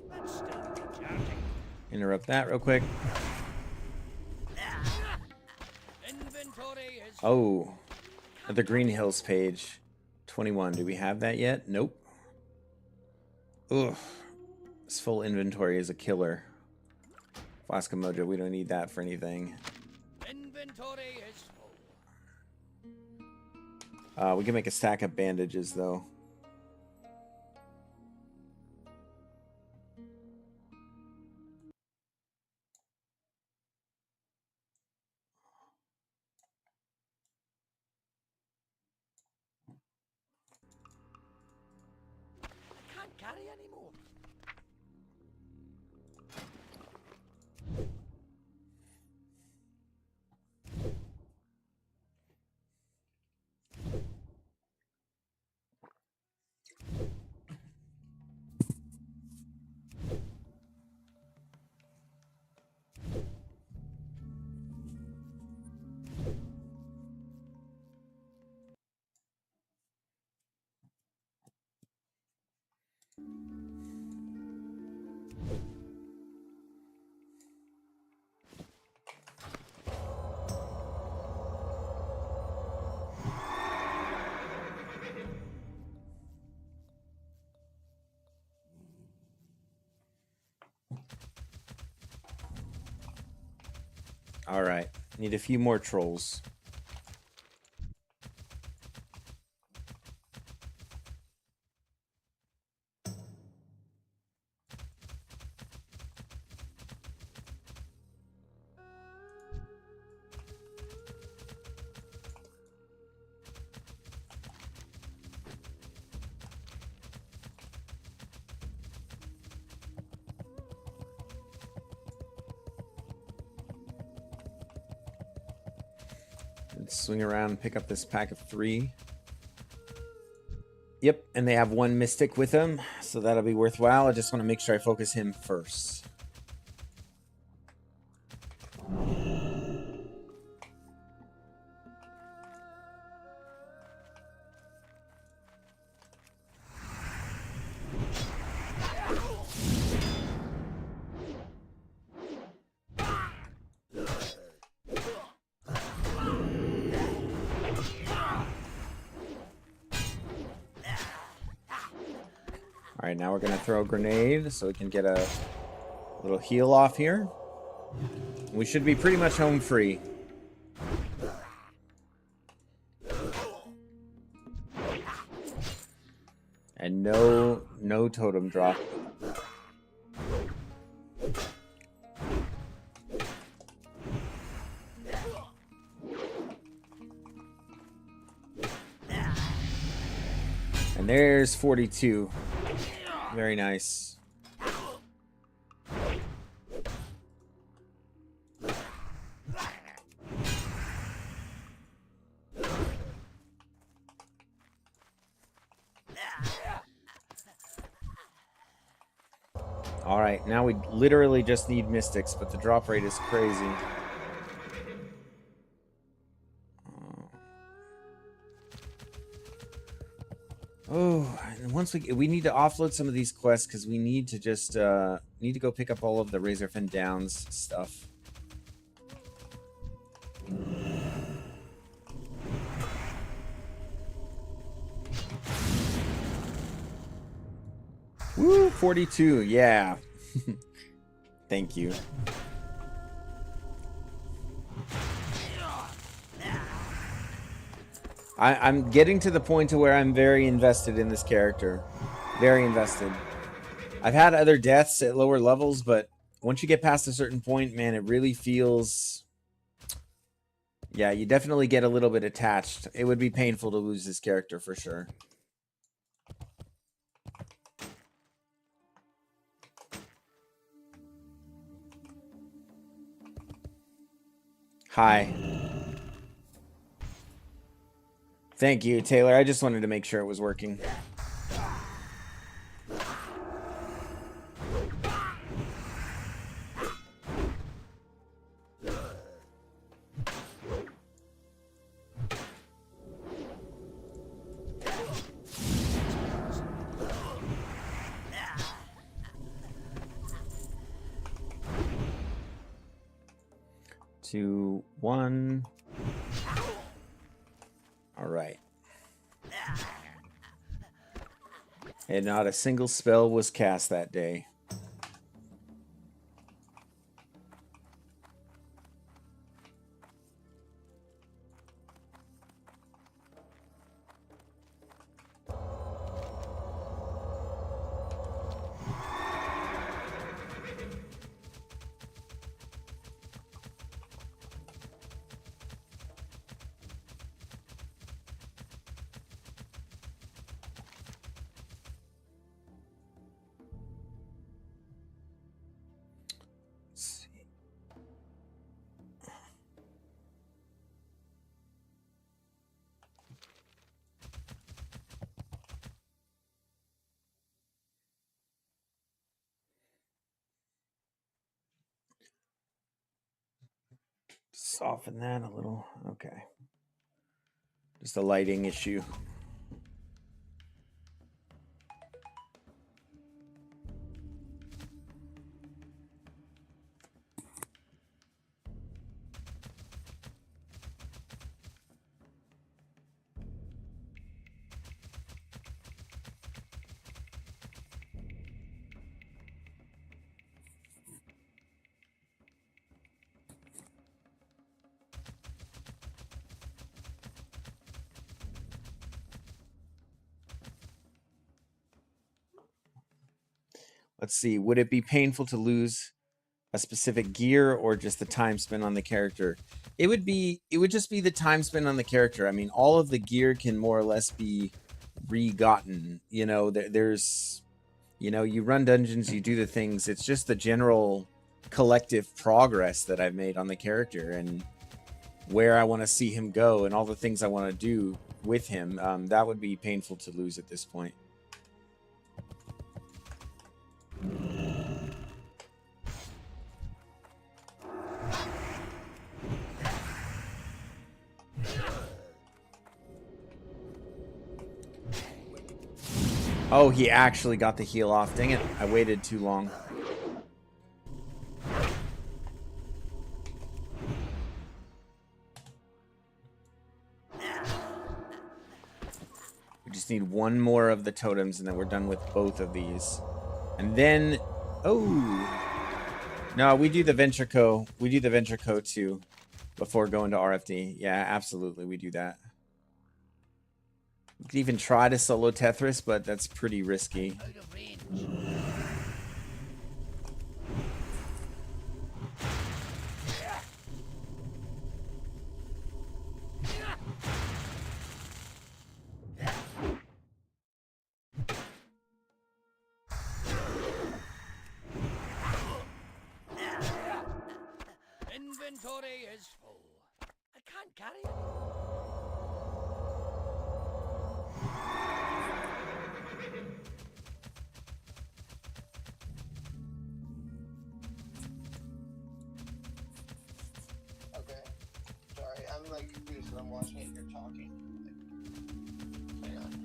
That's still recharging. Interrupt that real quick. Inventory is Oh, the Green Hills page. 21. Do we have that yet? Nope. Ugh. This full inventory is a killer. Flask of Mojo. We don't need that for anything. Inventory is full. We can make a stack of bandages, though. I can't carry anymore. All right. Need a few more trolls. Let's swing around and pick up this pack of 3. Yep, and they have 1 Mystic with them, so that'll be worthwhile. I just want to make sure I focus him first. All right, now we're going to throw a grenade so we can get a little heal off here. We should be pretty much home free. And no totem drop. And there's 42. Very nice. Alright, now we literally just need mystics, but the drop rate is crazy. Oh, and once we need to offload some of these quests because we need to just need to go pick up all of the Razorfen Downs stuff. Woo, 42, yeah. Thank you. I'm getting to the point to where I'm very invested in this character. Very invested. I've had other deaths at lower levels, but once you get past a certain point, man, it really feels... Yeah, you definitely get a little bit attached. It would be painful to lose this character for sure. Hi. Thank you, Taylor. I just wanted to make sure it was working. Two, one. All right. And not a single spell was cast that day. Soften that a little. Okay. Just a lighting issue. Let's see. Would it be painful to lose a specific gear or just the time spent on the character? It would just be the time spent on the character. I mean, all of the gear can more or less be re-gotten. You know, there's, you know, you run dungeons, you do the things. It's just the general collective progress that I've made on the character and where I want to see him go and all the things I want to do with him. That would be painful to lose at this point. Oh, he actually got the heal off. Dang it. I waited too long. We just need one more of the totems and then we're done with both of these. And then... Oh! No, we do the Venture Co. We do the Venture Co. too before going to RFD. Yeah, absolutely. We do that. We could even try to solo Tetris, but that's pretty risky. Inventory is full. I can't carry it. Okay. Sorry, I'm like confused when I'm watching it and you're talking. Hang on.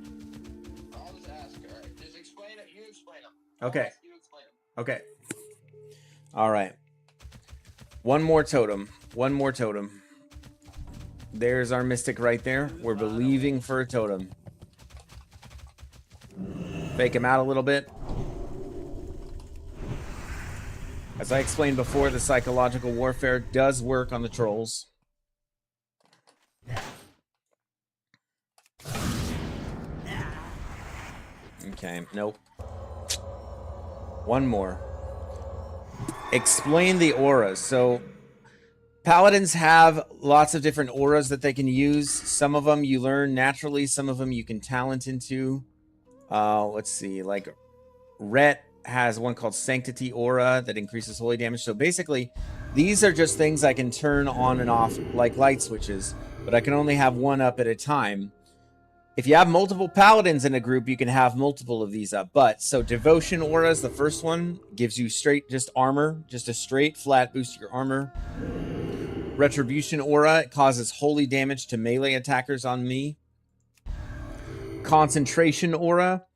I'll just ask her. Just explain it. You explain them. Okay. You explain them. Okay. All right. One more totem. One more totem. There's our mystic right there. We're believing for a totem. Fake him out a little bit. As I explained before, the psychological warfare does work on the trolls. Okay, nope. One more. Explain the auras. So, paladins have lots of different auras that they can use. Some of them you learn naturally. Some of them you can talent into. Let's see. Like, Rhett has one called Sanctity Aura that increases holy damage. So basically, these are just things I can turn on and off like light switches. But I can only have one up at a time. If you have multiple paladins in a group, you can have multiple of these up. But, so Devotion Aura is the first one. Gives you straight, just armor. Just a straight, flat boost to your armor. Retribution Aura, it causes holy damage to melee attackers on me. Concentration Aura,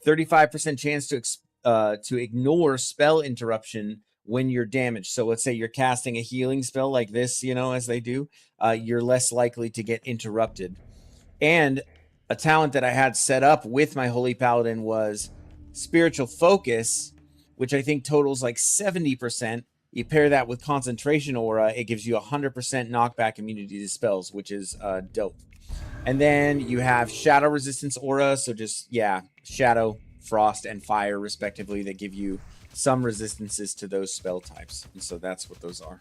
35% chance to ignore spell interruption when you're damaged. So let's say you're casting a healing spell like this, you know, as they do. You're less likely to get interrupted. And a talent that I had set up with my Holy Paladin was Spiritual Focus, which I think totals like 70%. You pair that with Concentration Aura, it gives you 100% knockback immunity to spells, which is dope. And then you have Shadow Resistance Aura, so just, yeah, Shadow, Frost, and Fire, respectively, that give you some resistances to those spell types. And so that's what those are.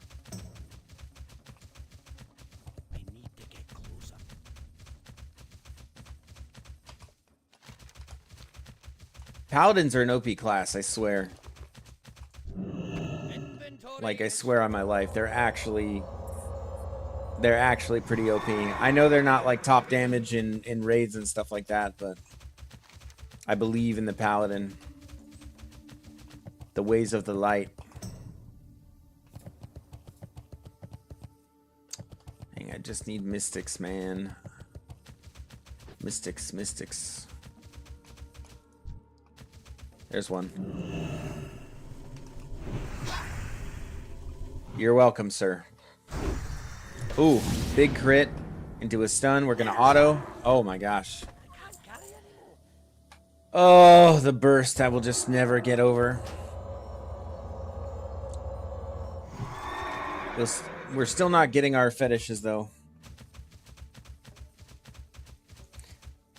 I need to get closer. Paladins are an OP class, I swear. Inventory Like, I is swear on my life, they're actually pretty OP. I know they're not like top damage in raids and stuff like that, but I believe in the Paladin. The ways of the light. Dang, I just need mystics, man. Mystics. There's one. You're welcome, sir. Ooh, big crit into a stun. We're gonna auto. Oh my gosh. Oh, the burst I will just never get over. We're still not getting our fetishes though.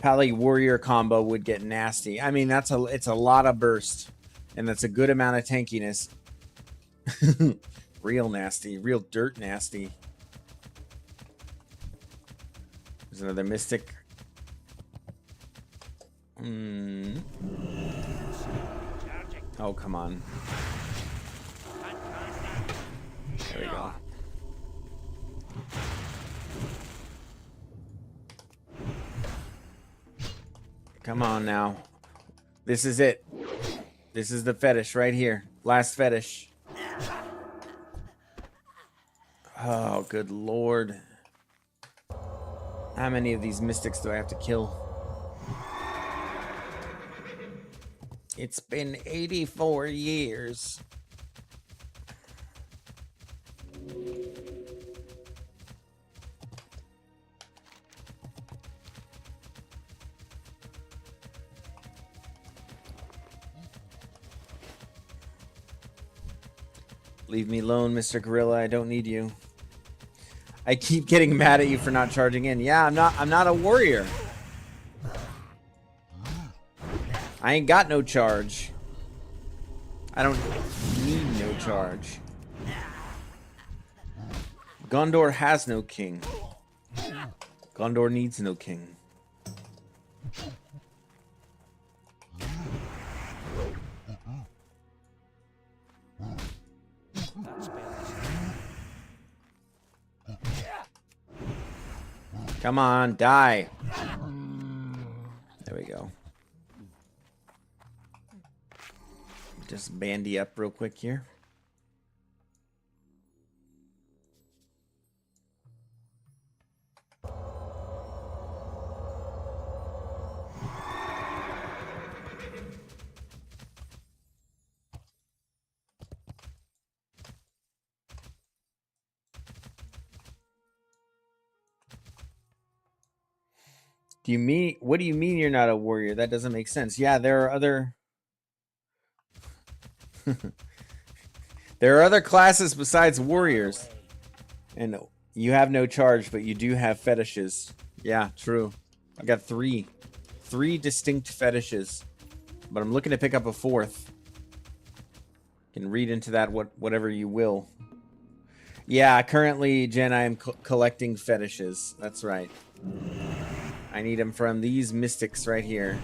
Pally warrior combo would get nasty. I mean, it's a lot of burst, and that's a good amount of tankiness. Real nasty, real dirt nasty. There's another mystic. Oh, come on. There we go. Come on now. This is it. This is the fetish right here. Last fetish. Oh, good lord. How many of these mystics do I have to kill? It's been 84 years. Leave me alone, Mr. Gorilla. I don't need you. I keep getting mad at you for not charging in. Yeah, I'm not a warrior. I ain't got no charge. I don't need no charge. Gondor has no king. Gondor needs no king. Come on, die. There we go. Just bandy up real quick here. What do you mean you're not a warrior? That doesn't make sense. Yeah, there are other there are other classes besides warriors. And you have no charge, but you do have fetishes. Yeah, true. I got three distinct fetishes, but I'm looking to pick up a fourth. You can read into that whatever you will. Yeah, currently, Jen, I am collecting fetishes. That's right. I need them from these mystics right here.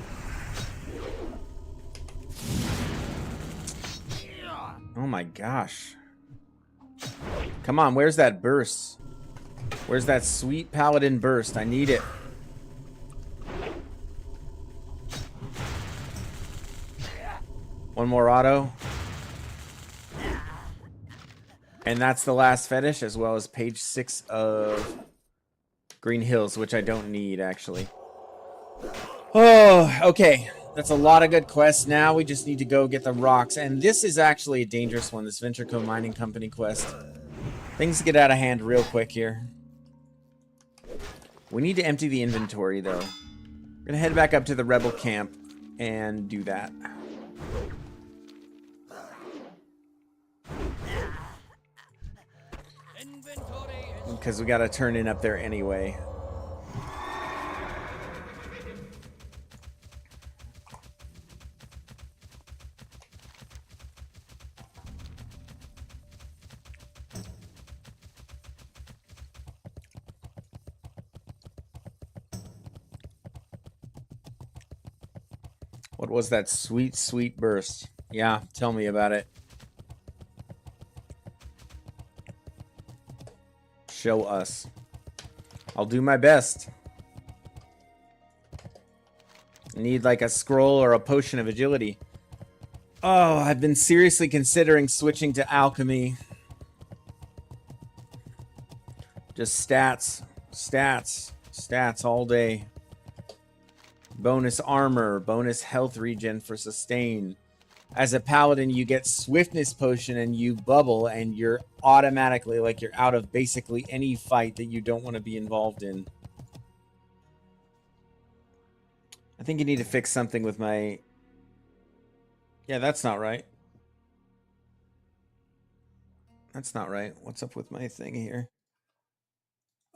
Oh my gosh. Come on, where's that burst? Where's that sweet paladin burst? I need it. One more auto. And that's the last fetish, as well as page 6 of Green Hills, which I don't need, actually. Oh, okay. That's a lot of good quests. Now we just need to go get the rocks. And this is actually a dangerous one, this Venture Co. Mining Company quest. Things get out of hand real quick here. We need to empty the inventory, though. We're going to head back up to the rebel camp and do that. Because we got to turn in up there anyway. What was that sweet, sweet burst? Yeah, tell me about it. Show us. I'll do my best. I need like a scroll or a potion of agility. Oh, I've been seriously considering switching to alchemy. Just stats, stats, stats all day. Bonus armor, bonus health regen for sustain. As a paladin, you get swiftness potion and you bubble, and you're automatically like you're out of basically any fight that you don't want to be involved in. I think you need to fix something with my... Yeah, that's not right. That's not right. What's up with my thing here?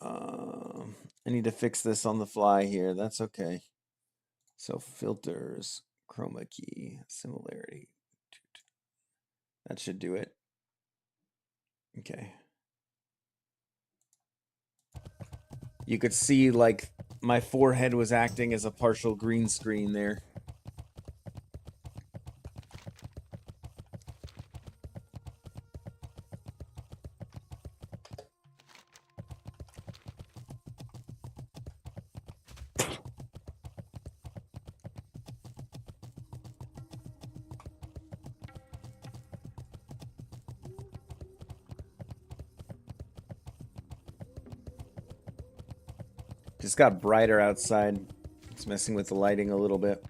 I need to fix this on the fly here. That's okay. So filters, chroma key, similarity. That should do it. Okay. You could see like my forehead was acting as a partial green screen there. Just got brighter outside. It's messing with the lighting a little bit.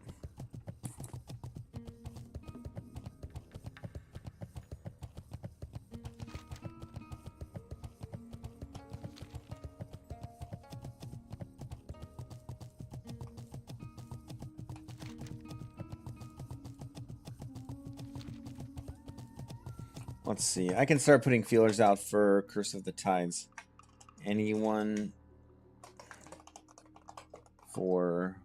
Let's see. I can start putting feelers out for Curse of the Tides. Anyone for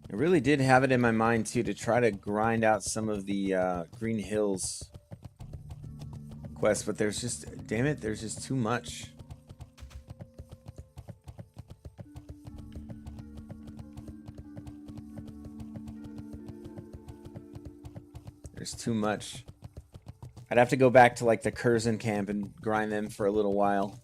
I really did have it in my mind too to try to grind out some of the Green Hills quests, but there's just, damn it, there's just too much. There's too much. I'd have to go back to like the Curzon camp and grind them for a little while.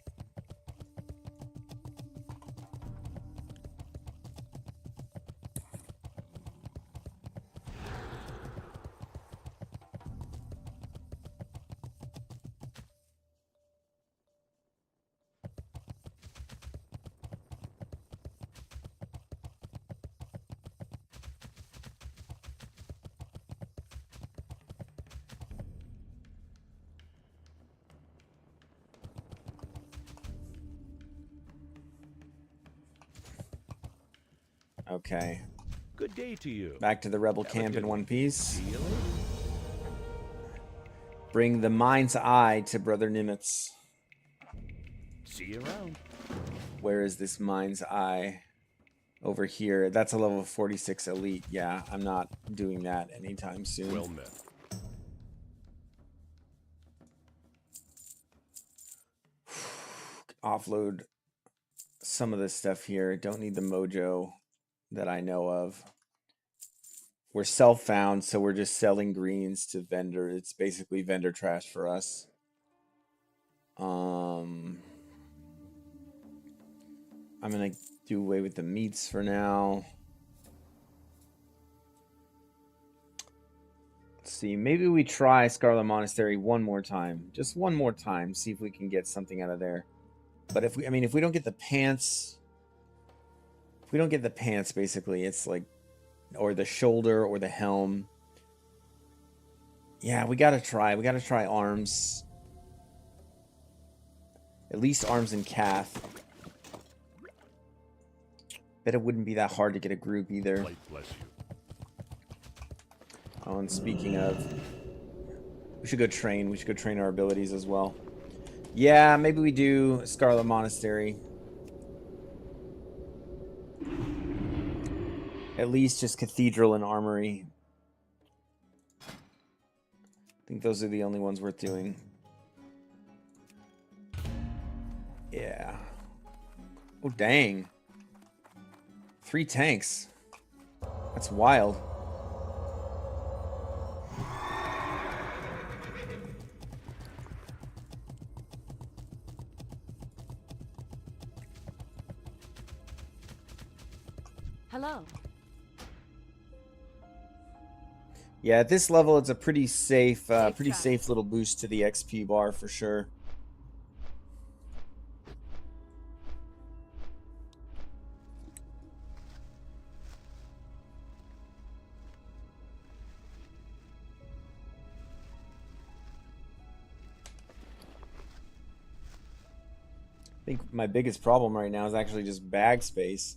Okay. Good day to you. Back to the rebel Have a camp good in one piece. See you later. Bring the mind's eye to Brother Nimitz. See you around. Where is this mind's eye? Over here. That's a level 46 elite. Yeah, I'm not doing that anytime soon. Well met. Offload some of this stuff here. Don't need the mojo that I know of. We're self-found, so we're just selling greens to vendor. It's basically vendor trash for us. I'm gonna do away with the meats for now. Let's see, maybe we try Scarlet Monastery one more time. Just one more time, see if we can get something out of there. But if we don't get the pants, basically, it's like, or the shoulder or the helm. Yeah, we gotta try arms. At least arms and calf. Bet it wouldn't be that hard to get a group either. Light bless you. Oh, and speaking of, we should go train. We should go train our abilities as well. Yeah, maybe we do Scarlet Monastery. At least just Cathedral and Armory. I think those are the only ones worth doing. Yeah. Oh, dang. 3 tanks. That's wild. Hello. Yeah, at this level, it's a pretty safe little boost to the XP bar for sure. I think my biggest problem right now is actually just bag space.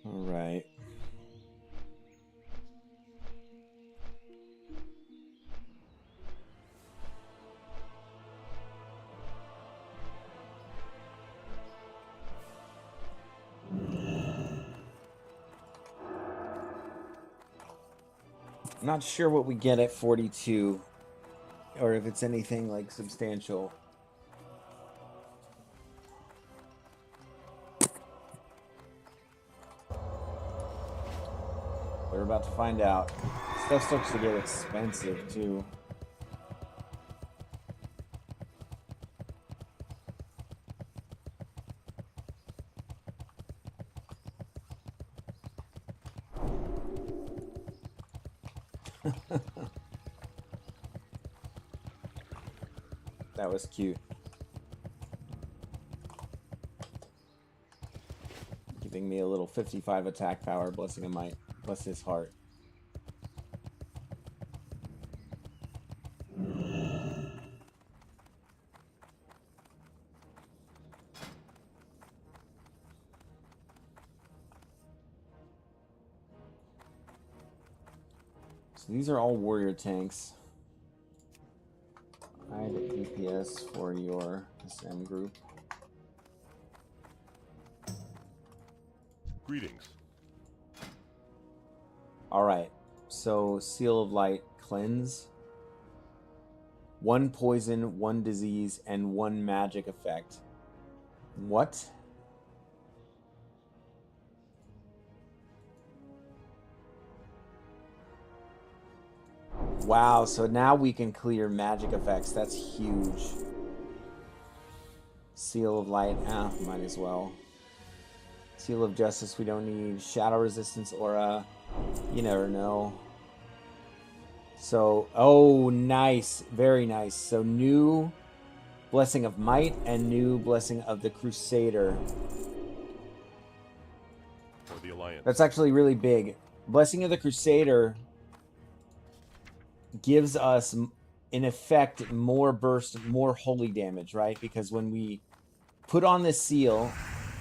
All right. I'm not sure what we get at 42, or if it's anything like substantial. We're about to find out. Stuff starts to get expensive too. That was cute. Give giving me a little 55 attack power, blessing of might. Bless his heart. So these are all warrior tanks. Hide DPS for your SM group. Greetings. Alright, so Seal of Light, cleanse. 1 poison, 1 disease, and 1 magic effect. What? Wow, so now we can clear magic effects. That's huge. Seal of Light, might as well. Seal of Justice, we don't need. Shadow Resistance Aura, you never know. So, oh, nice. Very nice. So, new Blessing of Might and new Blessing of the Crusader. For the Alliance. That's actually really big. Blessing of the Crusader gives us, in effect, more burst, more holy damage, right? Because when we put on this seal,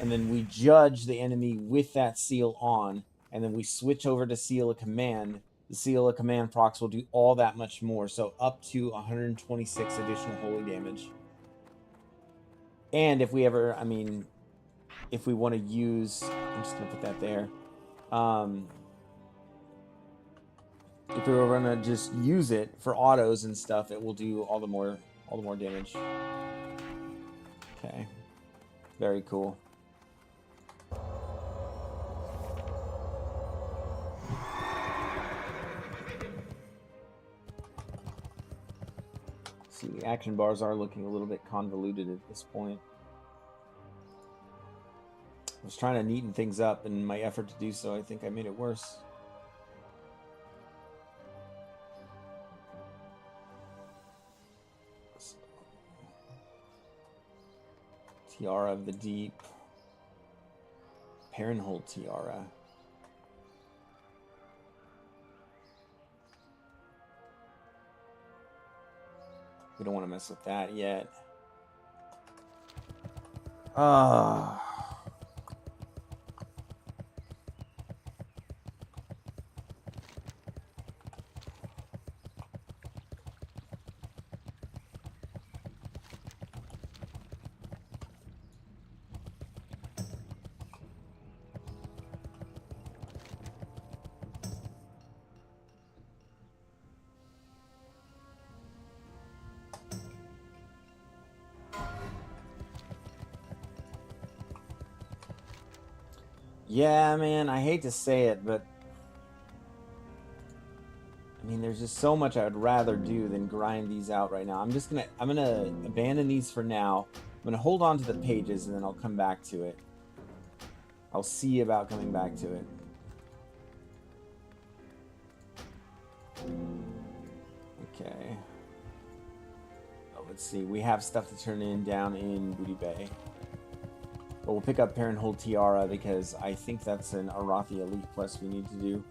and then we judge the enemy with that seal on, and then we switch over to Seal of Command, the Seal of Command procs will do all that much more. So up to 126 additional holy damage. And if we ever, I mean, if we want to use, I'm just going to put that there. If we were going to just use it for autos and stuff, it will do all the more damage. Okay. Very cool. See, the action bars are looking a little bit convoluted at this point. I was trying to neaten things up, and in my effort to do so, I think I made it worse. Tiara of the Deep. Parenthold Tiara. We don't want to mess with that yet. Yeah, man, I hate to say it, but I mean, there's just so much I would rather do than grind these out right now. I'm gonna abandon these for now. I'm gonna hold on to the pages and then I'll come back to it. I'll see about coming back to it. Okay. Oh, let's see. We have stuff to turn in down in Booty Bay. But we'll pick up Parenthold Tiara because I think that's an Arathi Elite quest we need to do.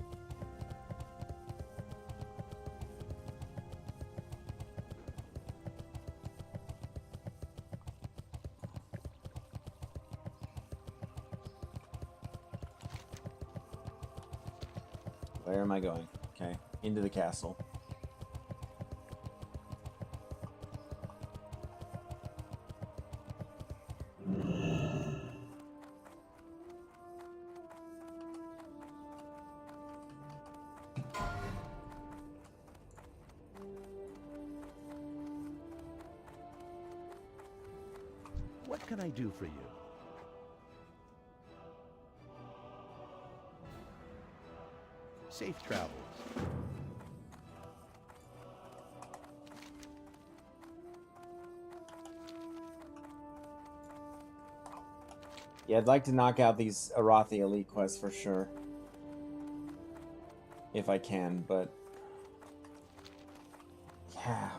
Where am I going? Okay, into the castle. What can I do for you? Safe travels. Yeah, I'd like to knock out these Arathi Elite quests for sure. If I can, but... yeah.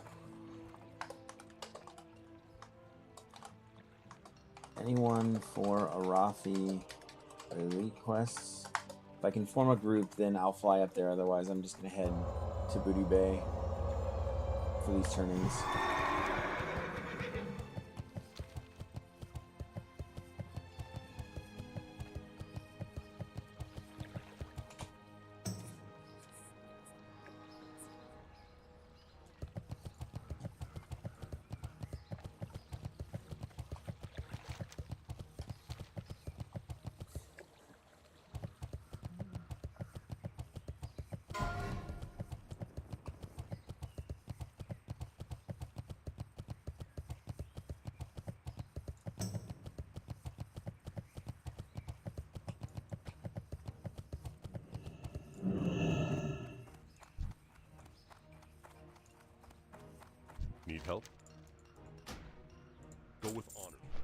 Anyone for Arathi Elite quests. If I can form a group, then I'll fly up there. Otherwise, I'm just going to head to Booty Bay for these turnings. Need help? Go with honor, friend.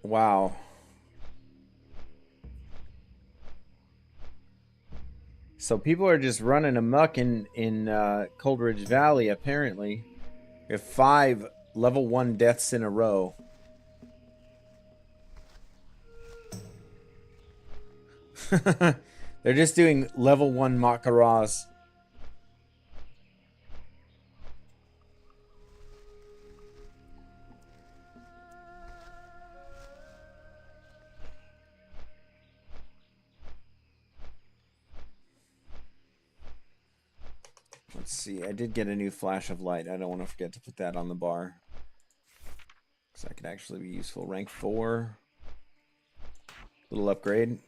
Wow. So people are just running amok in Coldridge Valley, apparently. We have 5 level 1 deaths in a row. They're just doing level 1 Makaras. Let's see. I did get a new flash of light. I don't want to forget to put that on the bar, because that could actually be useful. Rank 4. Little upgrade.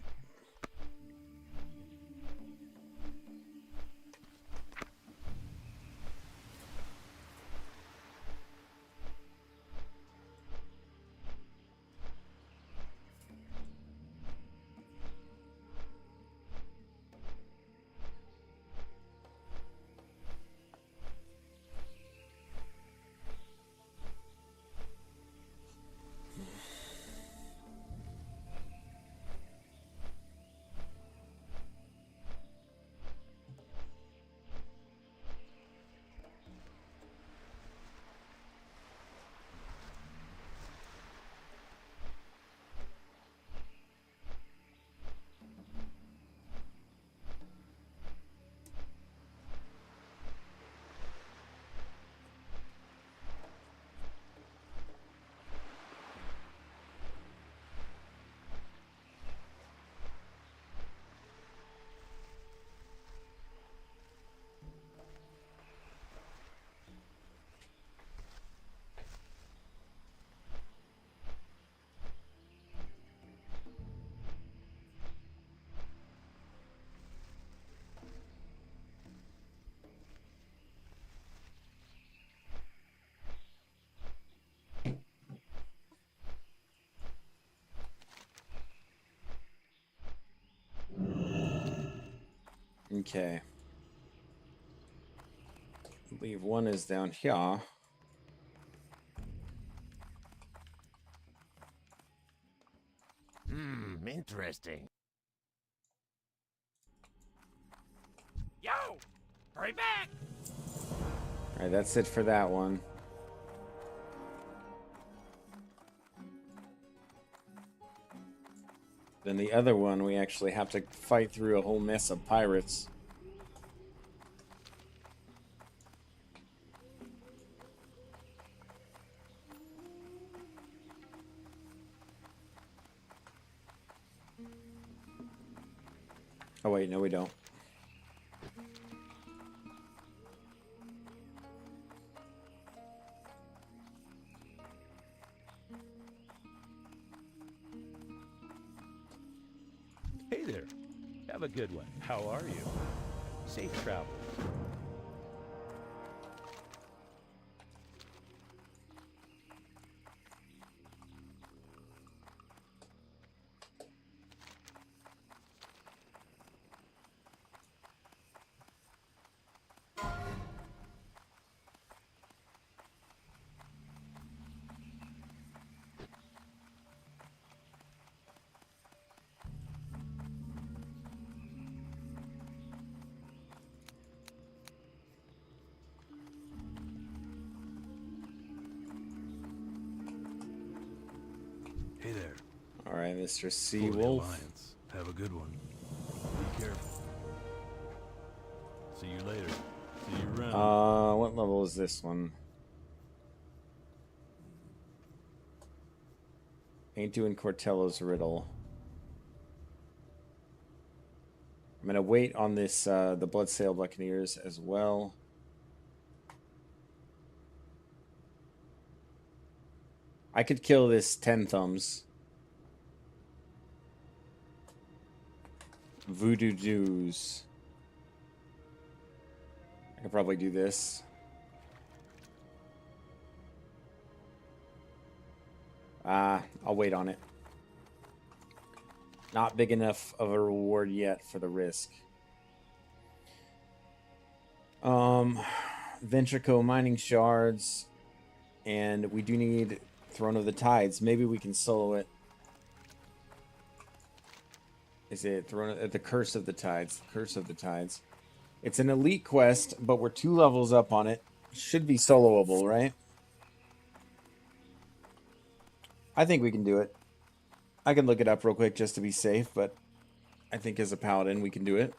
Okay. I believe one is down here. Interesting. Yo! Hurry back! Alright, that's it for that one. Then the other one, we actually have to fight through a whole mess of pirates. Oh wait, no we don't. Hey there. Have a good one. How are you? Safe travels. Hey there. Alright, Mr. For the Seawolf. Alliance. Have a good one. Be careful. See you later. See you around. What level is this one? Ain't doing Cortello's riddle. I'm gonna wait on this, the Bloodsail Buccaneers as well. I could kill this 10 thumbs. Voodoo Jews. I could probably do this. I'll wait on it. Not big enough of a reward yet for the risk. Ventrico mining shards. And we do need Throne of the Tides. Maybe we can solo it. Is it the Curse of the Tides? Curse of the Tides. It's an elite quest, but we're 2 levels up on it. Should be soloable, right? I think we can do it. I can look it up real quick just to be safe, but I think as a paladin we can do it.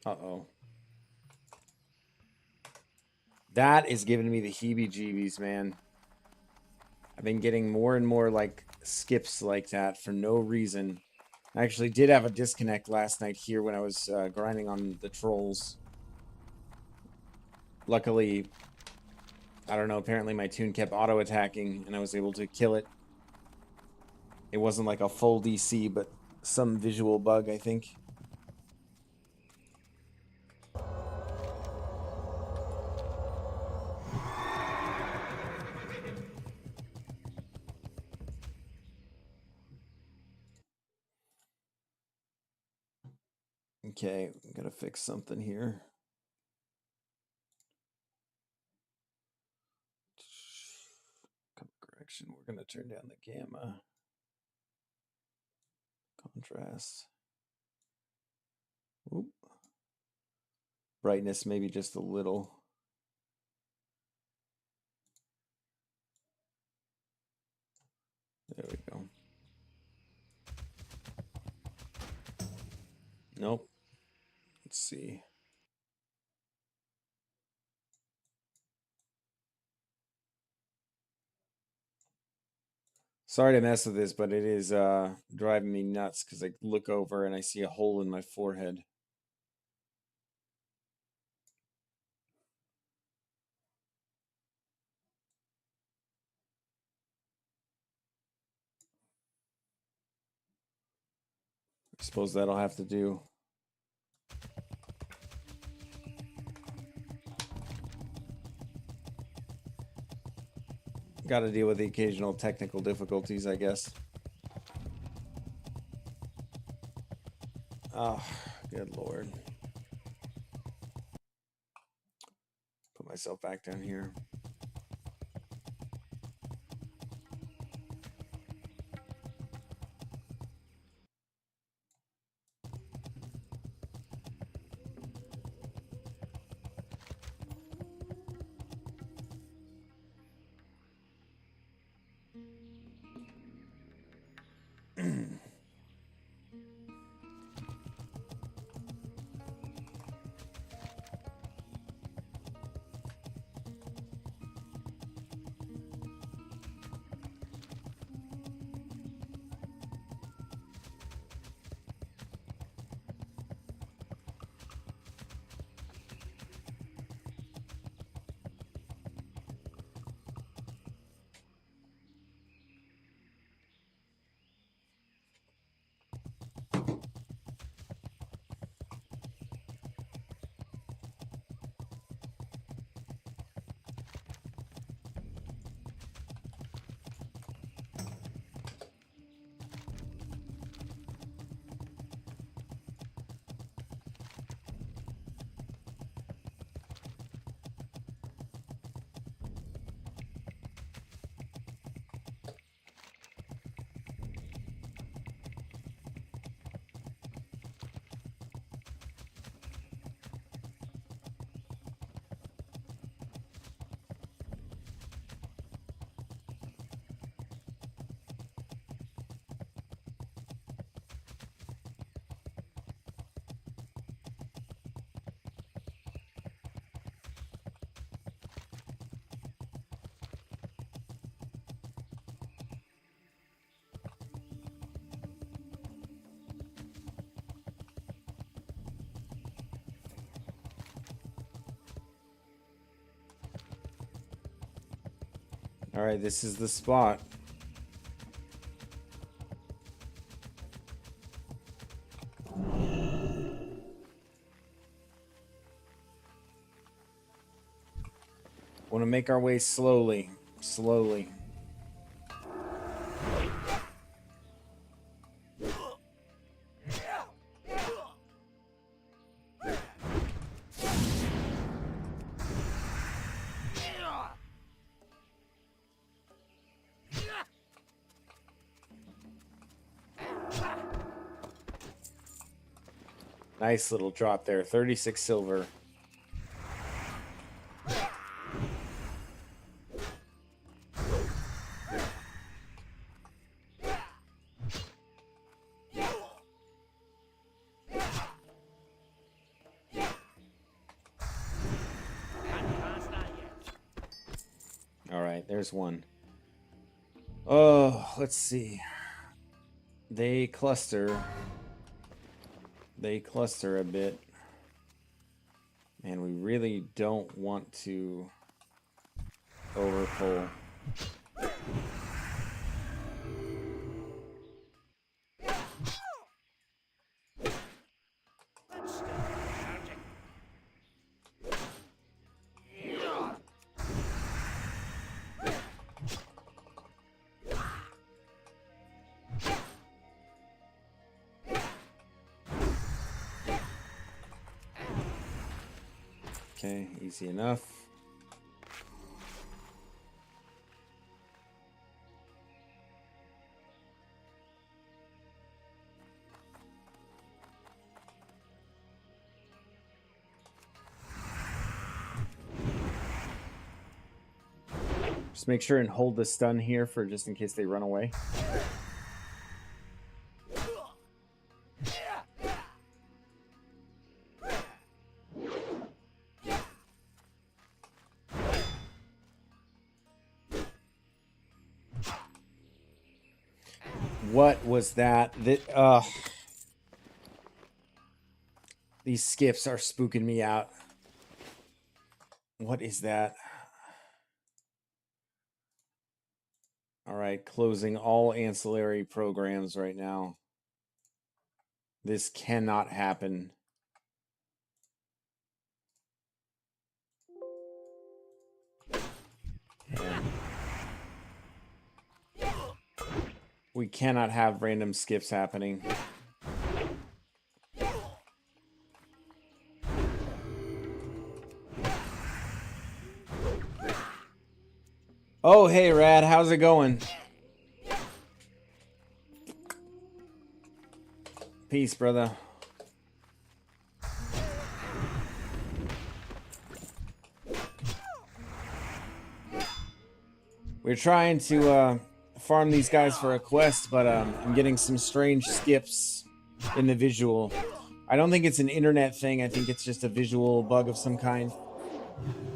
Uh-oh. That is giving me the heebie-jeebies, man. I've been getting more and more, like, skips like that for no reason. I actually did have a disconnect last night here when I was grinding on the trolls. Luckily, I don't know, apparently my tune kept auto-attacking, and I was able to kill it. It wasn't like a full DC, but some visual bug, I think. Okay, I'm gonna fix something here. Correction, we're gonna turn down the gamma. Contrast. Oop. Brightness maybe just a little. There we go. Nope. Let's see. Sorry to mess with this, but it is driving me nuts because I look over and I see a hole in my forehead. I suppose that'll have to do. Got to deal with the occasional technical difficulties, I guess. Oh, good lord. Put myself back down here. All right, this is the spot. Want to make our way slowly, slowly. Nice little drop there, 36 silver. All right, there's one. Oh, let's see. They cluster a bit. And we really don't want to overpull. Okay, easy enough. Just make sure and hold the stun here for just in case they run away. What was that? These skips are spooking me out. What is that? All right, closing all ancillary programs right now. This cannot happen. We cannot have random skips happening. Oh, hey, Rad. How's it going? Peace, brother. We're trying to farm these guys for a quest, but I'm getting some strange skips in the visual. I don't think it's an internet thing. I think it's just a visual bug of some kind.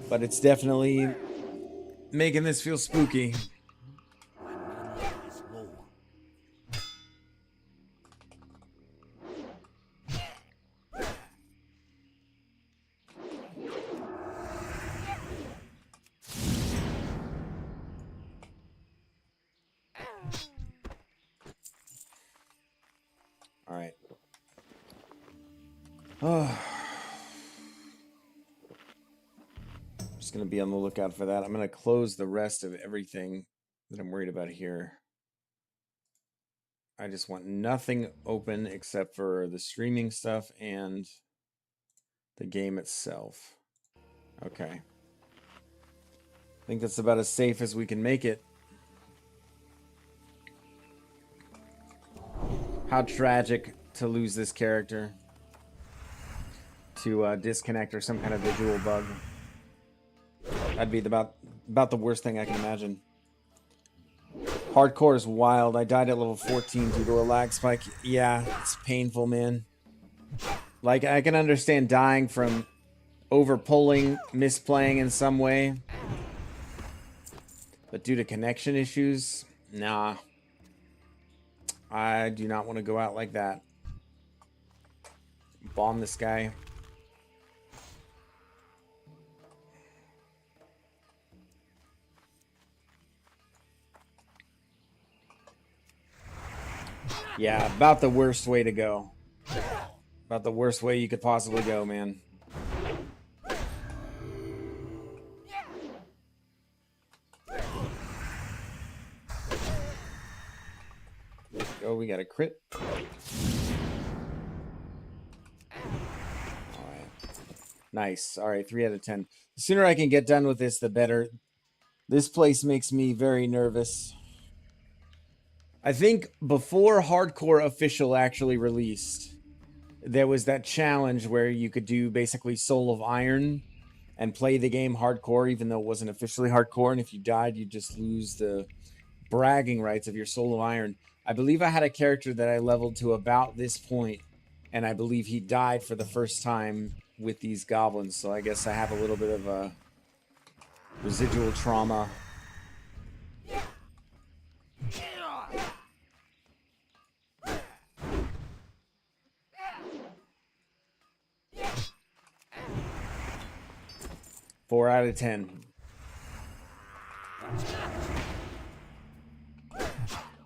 But it's definitely making this feel spooky. All right. Oh. Just going to be on the lookout for that. I'm going to close the rest of everything that I'm worried about here. I just want nothing open except for the streaming stuff and the game itself. Okay. I think that's about as safe as we can make it. How tragic to lose this character to disconnect or some kind of visual bug. That'd be about the worst thing I can imagine. Hardcore is wild. I died at level 14 due to a lag spike. Yeah, it's painful, man. Like, I can understand dying from over-pulling, misplaying in some way. But due to connection issues, nah. I do not want to go out like that. Bomb this guy. Yeah, about the worst way to go. About the worst way you could possibly go, man. Oh, we got a crit. Alright. Nice. Alright, 3 out of 10. The sooner I can get done with this, the better. This place makes me very nervous. I think before Hardcore Official actually released, there was that challenge where you could do basically Soul of Iron and play the game hardcore, even though it wasn't officially hardcore. And if you died, you just lose the bragging rights of your Soul of Iron. I believe I had a character that I leveled to about this point, and I believe he died for the first time with these goblins. So I guess I have a little bit of a residual trauma. Four out of 10.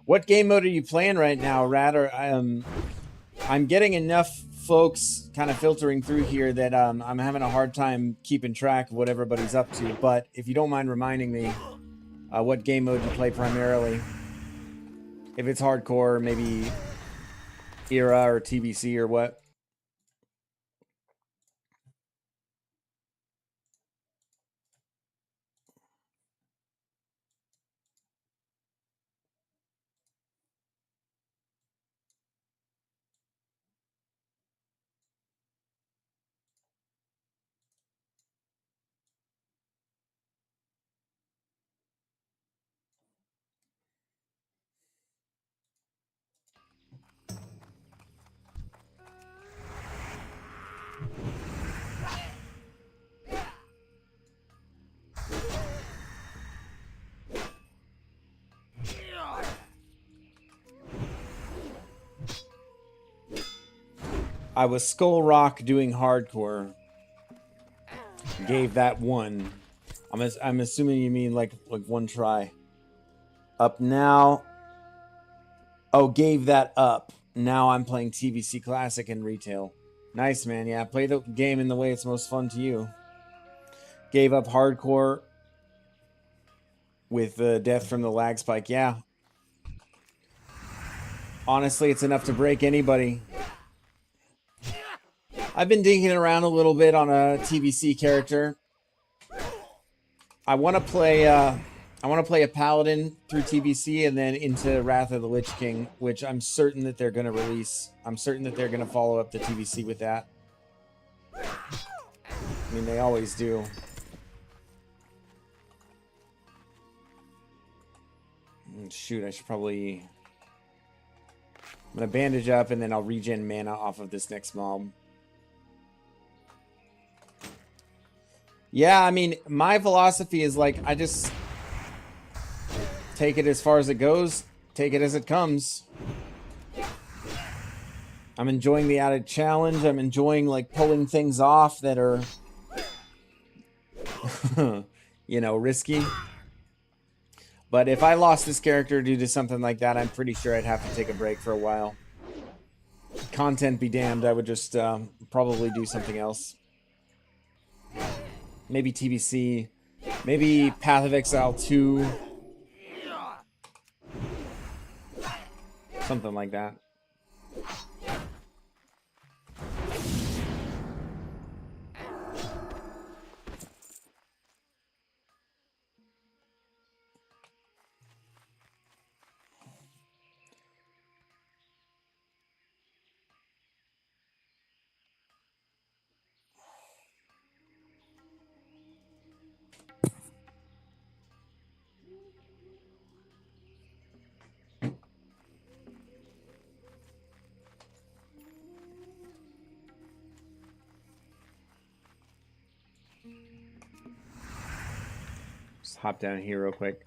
What game mode are you playing right now, Rad? I'm getting enough folks kind of filtering through here that I'm having a hard time keeping track of what everybody's up to. But if you don't mind reminding me what game mode you play primarily. If it's hardcore, maybe era or TBC or what. I was Skull Rock doing hardcore. Gave that one. I'm assuming you mean like one try. Up now. Oh, gave that up. Now I'm playing TBC Classic and Retail. Nice, man. Yeah, play the game in the way it's most fun to you. Gave up hardcore with death from the lag spike. Yeah. Honestly, it's enough to break anybody. I've been digging around a little bit on a TVC character. I want to play a paladin through TVC and then into Wrath of the Lich King, which I'm certain that they're going to release. I'm certain that they're going to follow up the TVC with that. I mean, they always do. Shoot, I should probably... I'm going to bandage up and then I'll regen mana off of this next mob. Yeah, I mean, my philosophy is like, I just take it as far as it goes, take it as it comes. I'm enjoying the added challenge. I'm enjoying like pulling things off that are, you know, risky. But if I lost this character due to something like that, I'm pretty sure I'd have to take a break for a while. Content be damned, I would just probably do something else. Maybe TVC. Maybe Path of Exile 2. Something like that. Just hop down here real quick.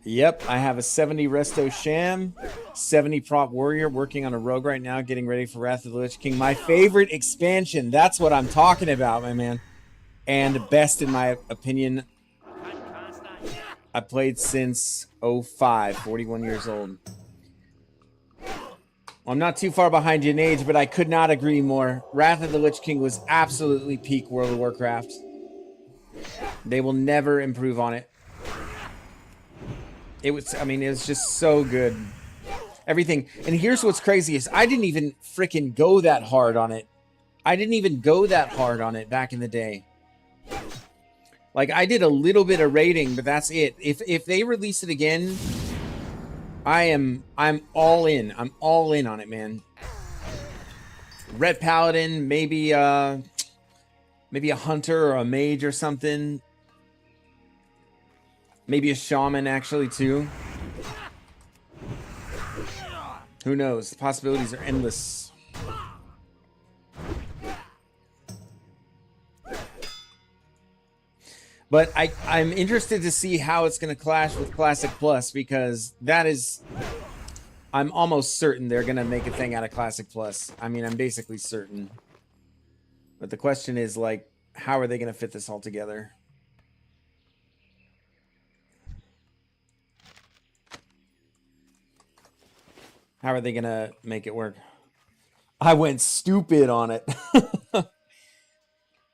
Yep, I have a 70 Resto Sham, 70 Prop Warrior, working on a Rogue right now, getting ready for Wrath of the Lich King. My favorite expansion, that's what I'm talking about, my man. And best in my opinion. I played since 05, 41 years old. I'm not too far behind you in age, but I could not agree more. Wrath of the Lich King was absolutely peak World of Warcraft. They will never improve on it. It was, I mean, it was just so good. Everything. And here's what's crazy is I didn't even freaking go that hard on it. I didn't even go that hard on it back in the day. Like, I did a little bit of raiding, but that's it. If they release it again, I'm all in. I'm all in on it, man. Red Paladin, maybe a hunter or a mage or something. Maybe a shaman, actually, too. Who knows? The possibilities are endless. But I'm interested to see how it's going to clash with Classic Plus, because that is... I'm almost certain they're going to make a thing out of Classic Plus. I mean, I'm basically certain. But the question is, like, how are they going to fit this all together? How are they going to make it work? I went stupid on it.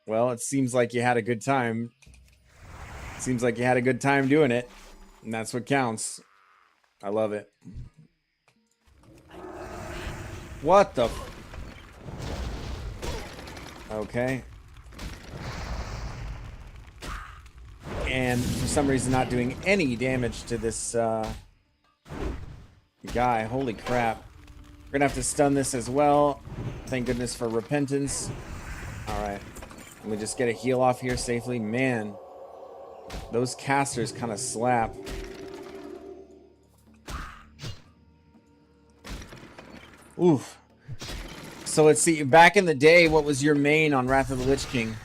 Well, it seems like you had a good time. Seems like you had a good time doing it. And that's what counts. I love it. What the... Okay. And for some reason not doing any damage to this guy. Holy crap. We're gonna have to stun this as well. Thank goodness for repentance. Alright. Let me just get a heal off here safely. Man, those casters kind of slap. Oof. So let's see. Back in the day, what was your main on Wrath of the Lich King?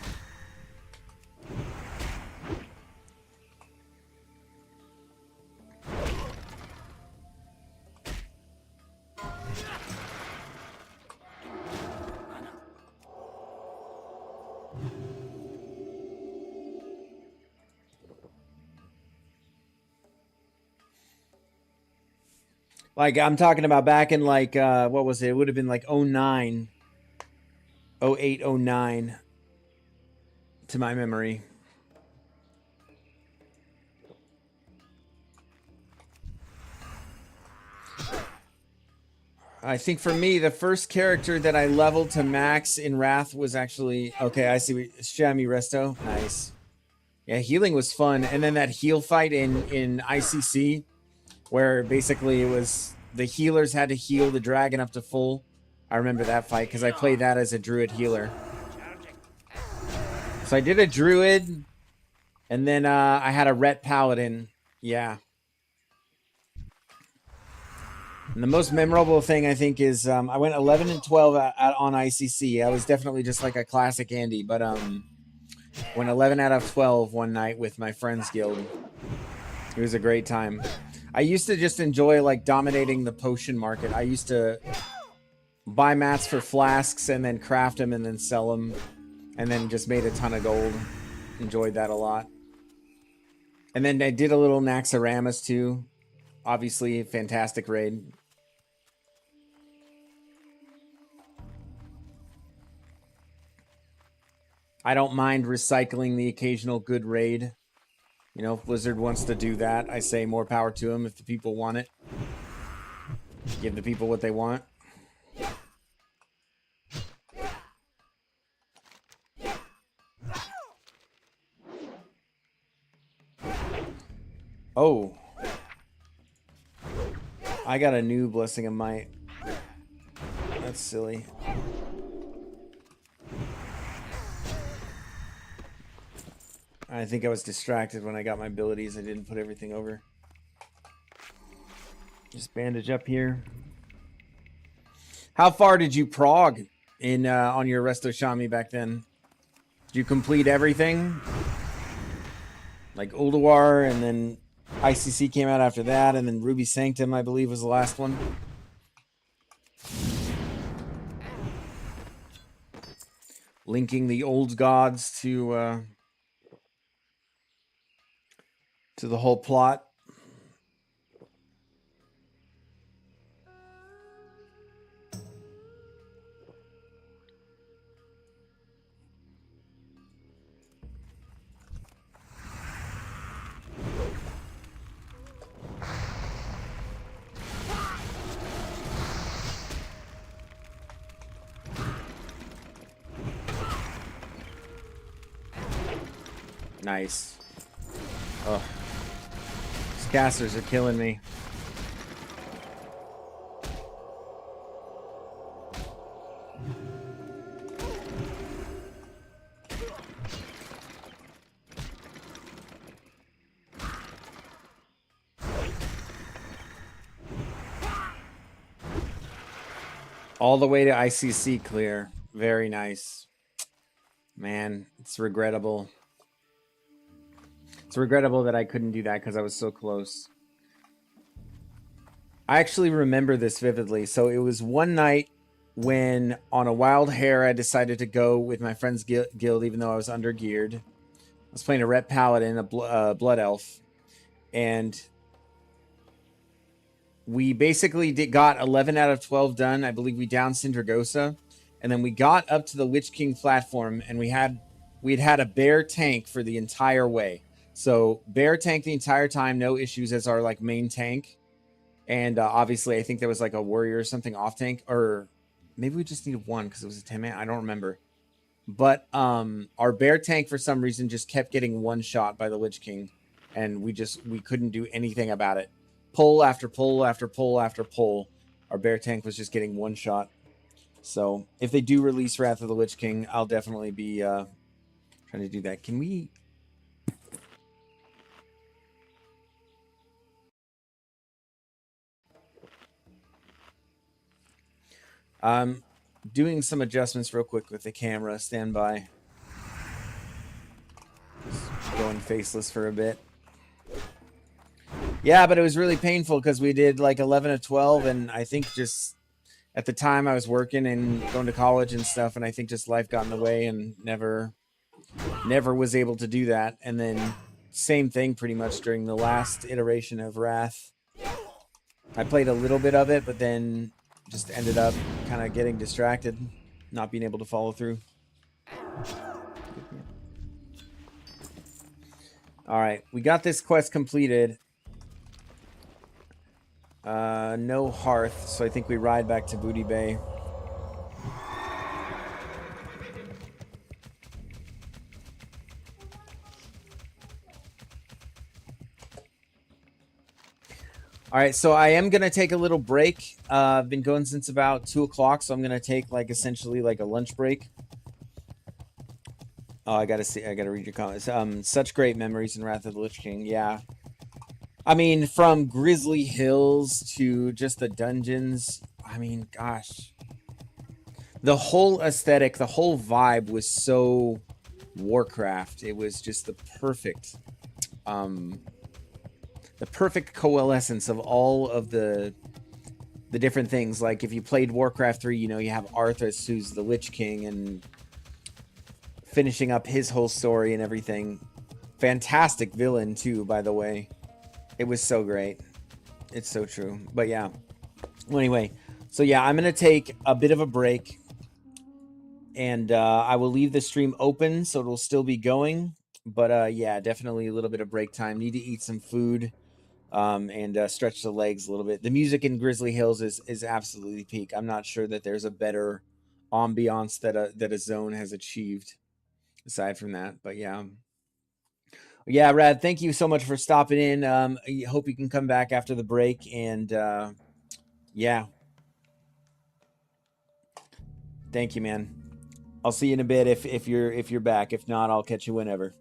Like, I'm talking about back in, like, what was it? It would have been, like, 09. 08, 09. To my memory. I think for me, the first character that I leveled to max in Wrath was actually... Okay, I see. Shami Resto. Nice. Yeah, healing was fun. And then that heal fight in ICC, where basically it was... The healers had to heal the dragon up to full. I remember that fight, because I played that as a druid healer. So I did a druid, and then I had a ret paladin. Yeah. And the most memorable thing, I think, is I went 11 and 12 on ICC. I was definitely just like a classic Andy, but went 11 out of 12 one night with my friends guild. It was a great time. I used to just enjoy like dominating the potion market. I used to buy mats for flasks and then craft them and then sell them, and then just made a ton of gold. Enjoyed that a lot. And then I did a little Naxxramas too. Obviously, fantastic raid. I don't mind recycling the occasional good raid. You know, if Blizzard wants to do that, I say more power to them if the people want it. Give the people what they want. Oh. I got a new Blessing of Might. That's silly. I think I was distracted when I got my abilities. I didn't put everything over. Just bandage up here. How far did you prog in on your Resto Shami back then? Did you complete everything? Like Ulduar, and then ICC came out after that, and then Ruby Sanctum, I believe, was the last one. Linking the old gods to the whole plot. Nice. Oh. These casters are killing me. All the way to ICC clear. Very nice. Man, it's regrettable. It's regrettable that I couldn't do that because I was so close. I actually remember this vividly. So it was one night when on a wild hare I decided to go with my friend's guild even though I was undergeared. I was playing a Ret Paladin, a Blood Elf. And we basically got 11 out of 12 done. I believe we downed Syndragosa. And then we got up to the Lich King platform and we'd had a bear tank for the entire way. So bear tank the entire time, no issues as our like main tank. And obviously I think there was like a warrior or something off tank, or maybe we just needed one because it was a 10-man. I don't remember. But our bear tank for some reason just kept getting one shot by the Lich King, and we couldn't do anything about it. Pull after pull after pull after pull, our bear tank was just getting one shot. So if they do release Wrath of the Lich King, I'll definitely be trying to do that. Can we? Doing some adjustments real quick with the camera. Stand by. Just going faceless for a bit. Yeah, but it was really painful because we did like 11 of 12, and I think just at the time I was working and going to college and stuff, and I think just life got in the way and never was able to do that. And then same thing pretty much during the last iteration of Wrath. I played a little bit of it, but then just ended up kind of getting distracted, not being able to follow through. All right, we got this quest completed. No hearth, so I think we ride back to Booty Bay. All right, so I am gonna take a little break. I've been going since about 2 o'clock, so I'm gonna take like essentially like a lunch break. Oh, I gotta read your comments. Such great memories in Wrath of the Lich King. Yeah, I mean, from Grizzly Hills to just the dungeons. I mean, gosh, the whole aesthetic, the whole vibe was so Warcraft. It was just the perfect coalescence of all of the different things. Like if you played Warcraft 3, you know, you have Arthas, who's the Lich King, and finishing up his whole story and everything. Fantastic villain too, by the way. It was so great. It's so true. But yeah. Well, anyway, so yeah, I'm gonna take a bit of a break, and I will leave the stream open so it'll still be going. But yeah, definitely a little bit of break time. Need to eat some food. And stretch the legs a little bit. The music in Grizzly Hills is absolutely peak. I'm not sure that there's a better ambiance that a zone has achieved aside from that. But yeah, Rad, thank you so much for stopping in. I hope you can come back after the break. And yeah, thank you, man. I'll see you in a bit if you're back. If not, I'll catch you whenever.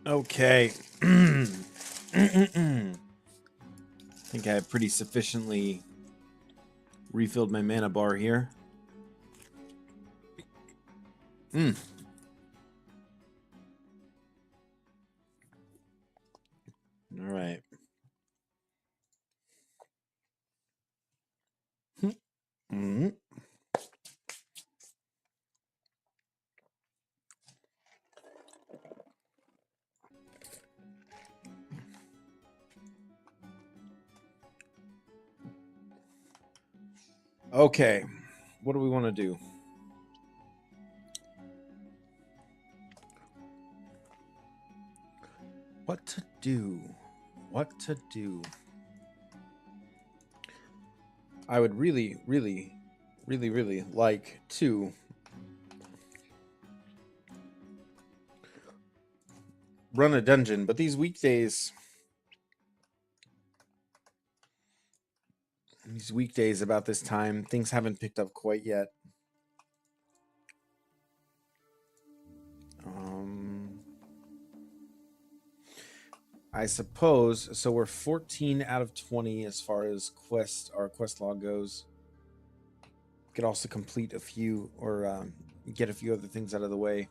Okay. I think I have pretty sufficiently refilled my mana bar here. All right. Okay. What do we want to do? What to do? What to do? I would really like to run a dungeon, but these weekdays about this time, things haven't picked up quite yet. I suppose so. We're 14 out of 20 as far as our quest log goes. Could also complete a few or get a few other things out of the way.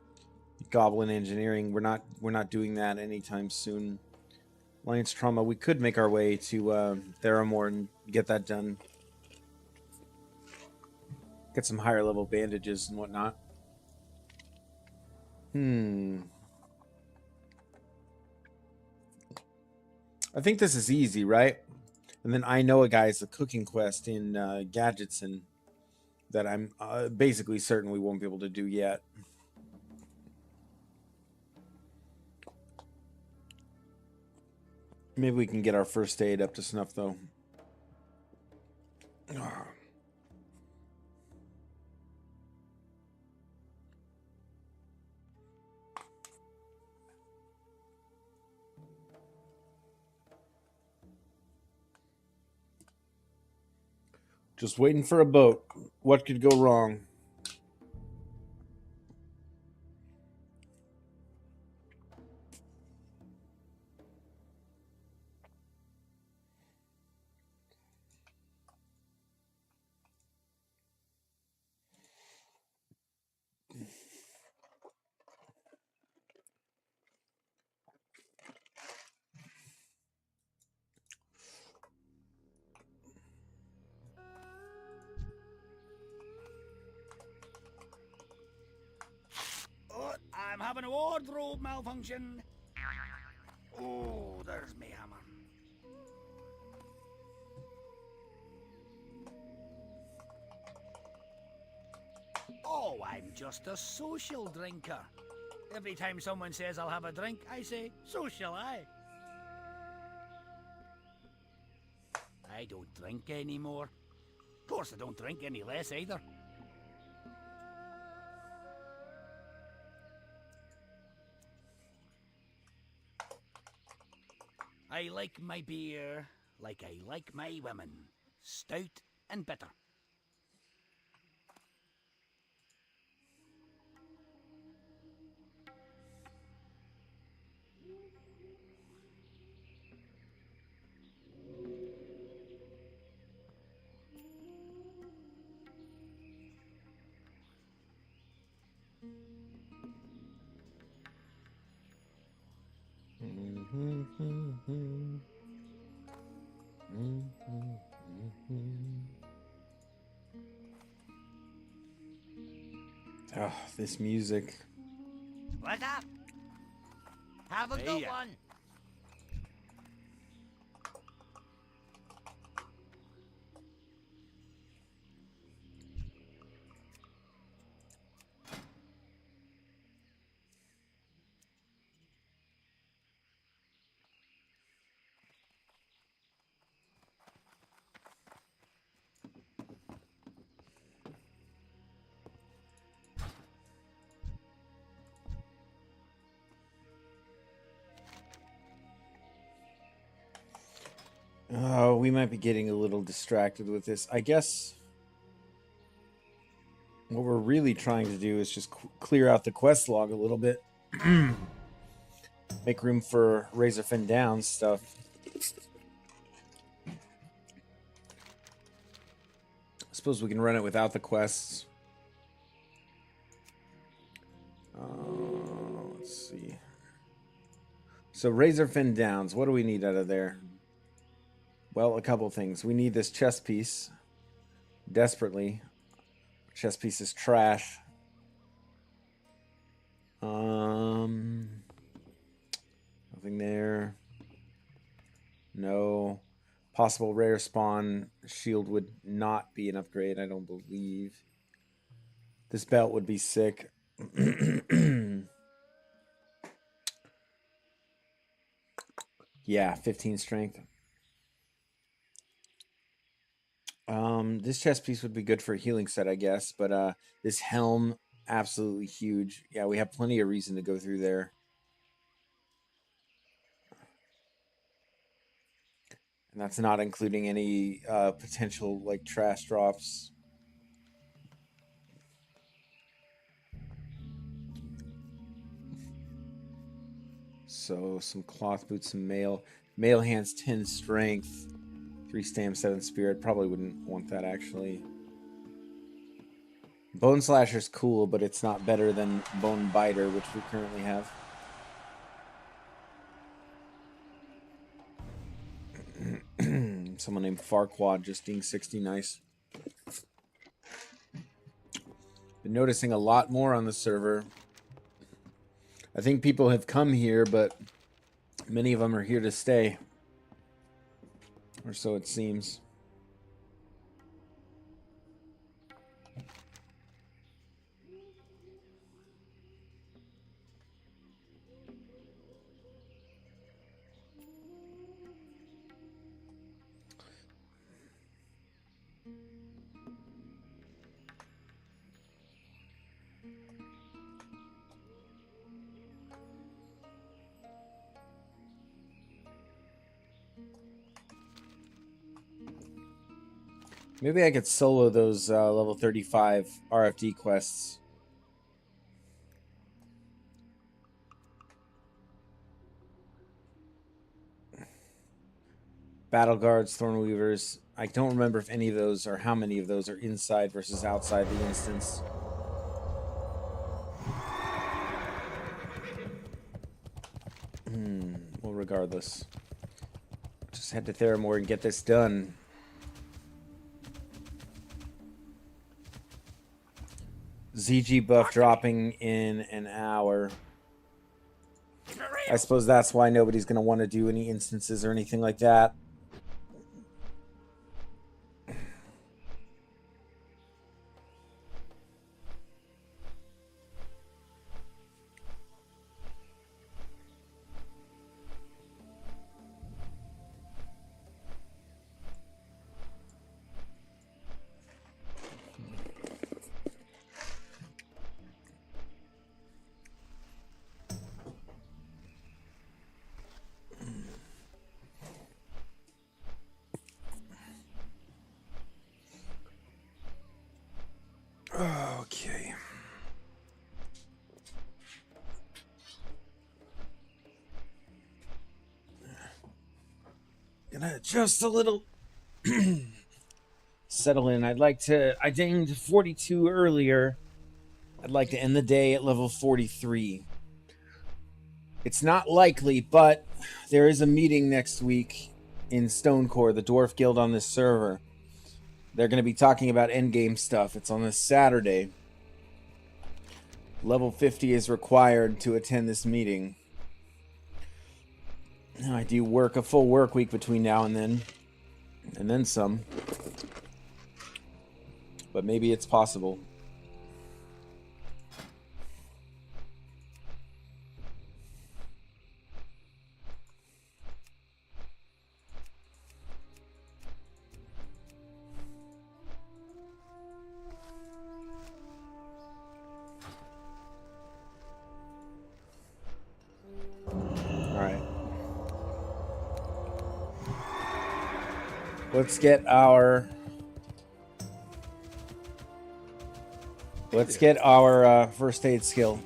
Goblin engineering, we're not doing that anytime soon. Alliance trauma, we could make our way to Theramore and get that done. Get some higher level bandages and whatnot. I think this is easy, right? And then I know a guy's a cooking quest in Gadgetson that I'm basically certain we won't be able to do yet. Maybe we can get our first aid up to snuff, though. Just waiting for a boat. What could go wrong? I'm having a wardrobe malfunction. Oh, there's me hammer. Oh, I'm just a social drinker. Every time someone says I'll have a drink, I say, so shall I. I don't drink anymore. Of course, I don't drink any less either. I like my beer like I like my women, stout and bitter. Oh, this music. What's up? Have a good one. Oh, we might be getting a little distracted with this. I guess what we're really trying to do is just clear out the quest log a little bit. make room for Razorfin Downs stuff. I suppose we can run it without the quests. Let's see. So Razorfin Downs, what do we need out of there? Well, a couple things. We need this chest piece desperately. Chest piece is trash. Nothing there. No. Possible rare spawn shield would not be an upgrade, I don't believe. This belt would be sick. Yeah, 15 strength. This chest piece would be good for a healing set, I guess, but this helm, absolutely huge. Yeah, we have plenty of reason to go through there. And that's not including any potential like trash drops. So some cloth boots, some mail. Mail hands 10 strength, 3 stam, 7 spirit. Probably wouldn't want that actually. Bone Slasher's cool, but it's not better than Bone Biter, which we currently have. Someone named Farquad just being 60, nice. Been noticing a lot more on the server. I think people have come here, but many of them are here to stay. Or so it seems. Maybe I could solo those level 35 RFD quests. Battle Guards, Thornweavers. I don't remember if any of those or how many of those are inside versus outside the instance. Well, regardless. Just head to Theramore and get this done. ZG buff dropping in an hour. I suppose that's why nobody's going to want to do any instances or anything like that. Okay. Gonna adjust a little. Settle in. I dinged 42 earlier. I'd like to end the day at level 43. It's not likely, but there is a meeting next week in Stonecore, the Dwarf Guild on this server. They're going to be talking about endgame stuff. It's on this Saturday. Level 50 is required to attend this meeting. I do work a full work week between now and then some. But maybe it's possible. Let's get our first aid skill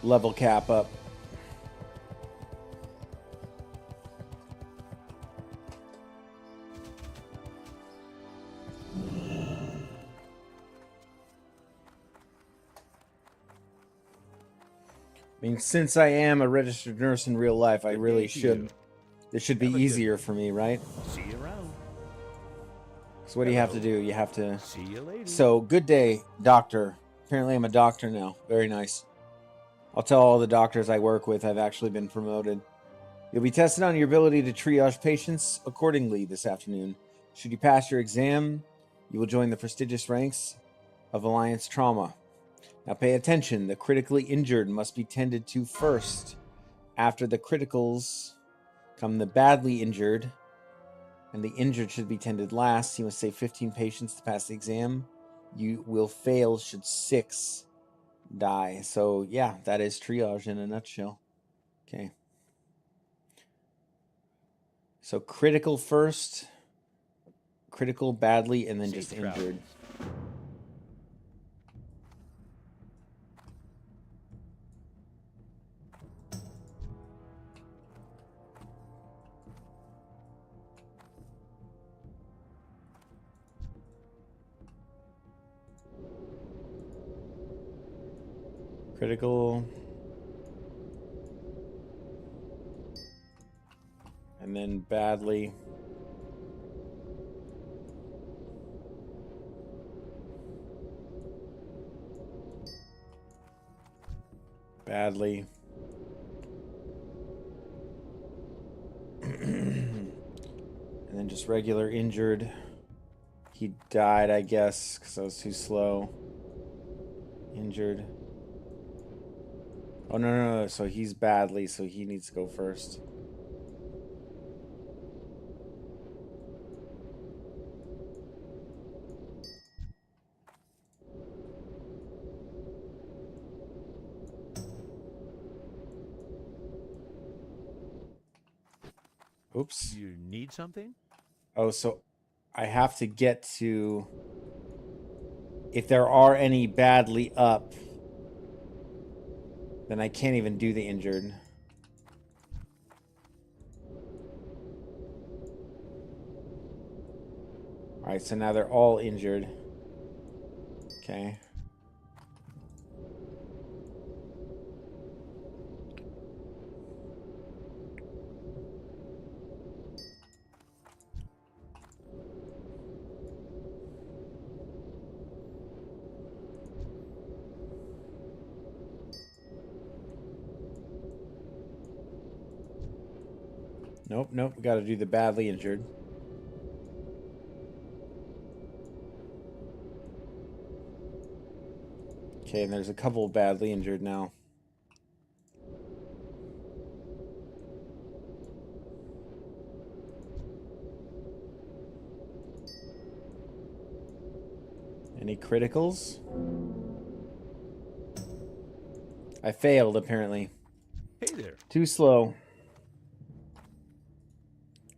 level cap up. I mean, since I am a registered nurse in real life, I Good really day to should. you. This should be Have a good easier for me, right? See you around. So what do you have to Hello. do? You have to... See you later. So, good day, doctor. Apparently I'm a doctor now. Very nice. I'll tell all the doctors I work with I've actually been promoted. You'll be tested on your ability to triage patients accordingly this afternoon. Should you pass your exam, you will join the prestigious ranks of Alliance Trauma. Now pay attention. The critically injured must be tended to first. After the criticals come the badly injured, and the injured should be tended last. You must save 15 patients to pass the exam. You will fail should 6 die. So, yeah, that is triage in a nutshell. Okay. So, critical first, critical badly, and then Safe just injured. travels. Critical. And then badly. Badly. And then just regular injured. He died, I guess, because I was too slow. Injured. Oh, no. So he's badly, so he needs to go first. Oops. You need something? Oh, so I have to get to... If there are any badly up, then I can't even do the injured. Alright, so now they're all injured. Okay. Nope. We got to do the badly injured. Okay, and there's a couple of badly injured now. Any criticals? I failed, apparently. Hey there. Too slow.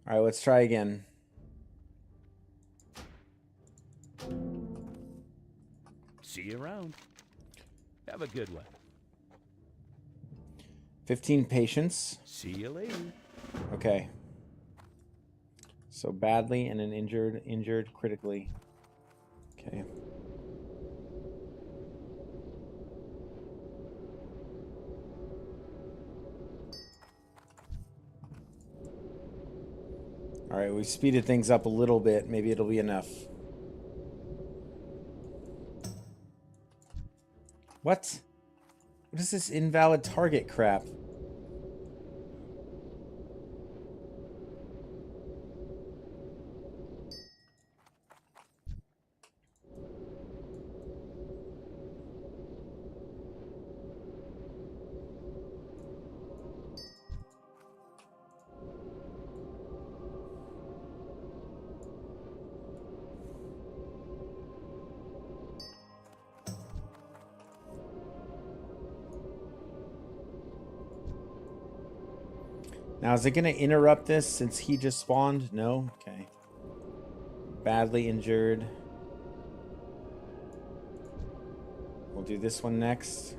Alright, let's try again. See you around. Have a good one. 15 patients. See you later. Okay. So badly and an injured critically. Okay. Alright, we speeded things up a little bit. Maybe it'll be enough. What? What is this invalid target crap? Now, is it going to interrupt this since he just spawned? No? Okay. Badly injured. We'll do this one next.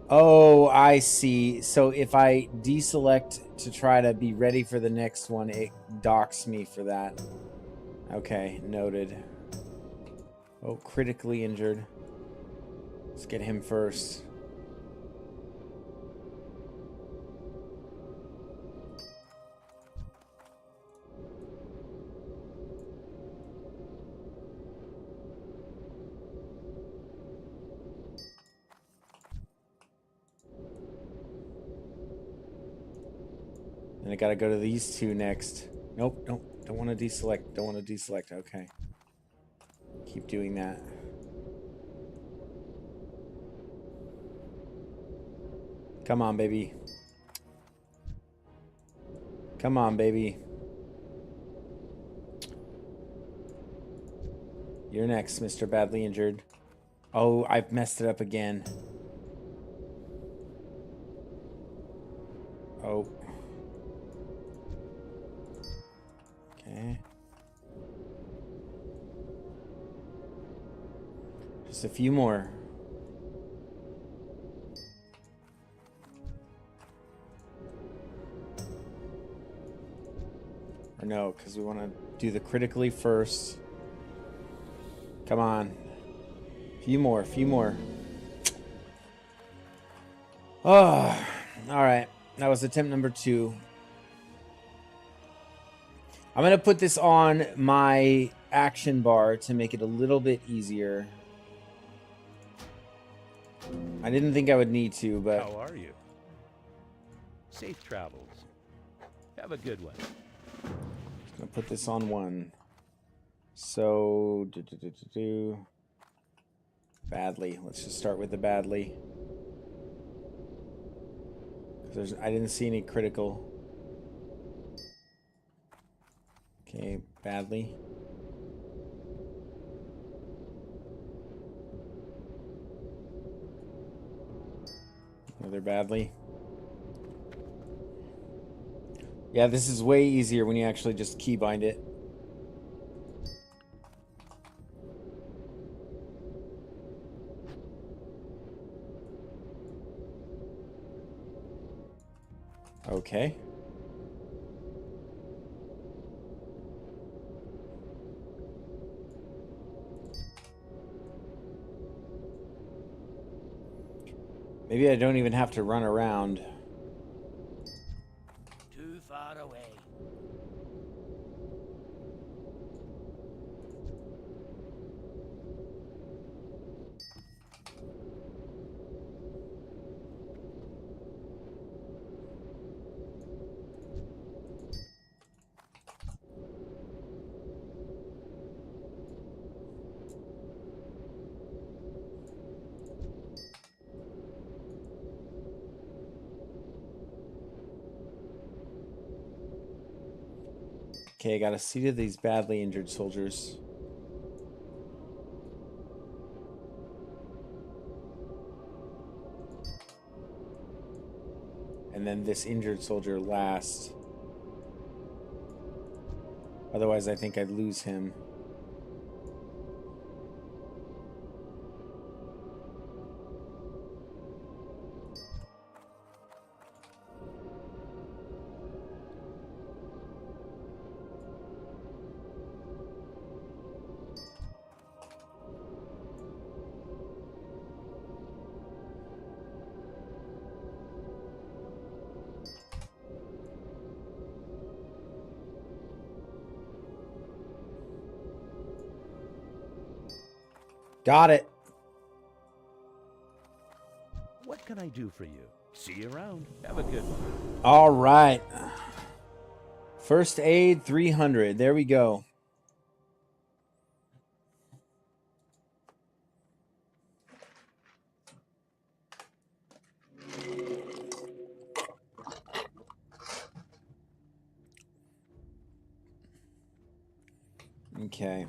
Oh, I see. So if I deselect to try to be ready for the next one, it docks me for that. Okay, noted. Oh, critically injured. Let's get him first. And I gotta go to these two next. Nope, don't want to deselect. Don't want to deselect. Okay. Keep doing that. Come on, baby. Come on, baby. You're next, Mr. Badly Injured. Oh, I've messed it up again. Oh. Okay. Just a few more. Or no, because we want to do the critically first. Come on. Few more, few more. Oh, all right. That was attempt number 2. I'm going to put this on my action bar to make it a little bit easier. I didn't think I would need to, but... How are you? Safe travels. Have a good one. I'm going to put this on 1. So... Badly. Let's just start with the badly. Because I didn't see any critical. Okay, badly. Another badly. Yeah, this is way easier when you actually just keybind it. Okay. Maybe I don't even have to run around. Too far away. Okay, I got a seat of these badly injured soldiers. And then this injured soldier last. Otherwise, I think I'd lose him. Got it. What can I do for you? See you around. Have a good one. All right. First aid 300. There we go. Okay.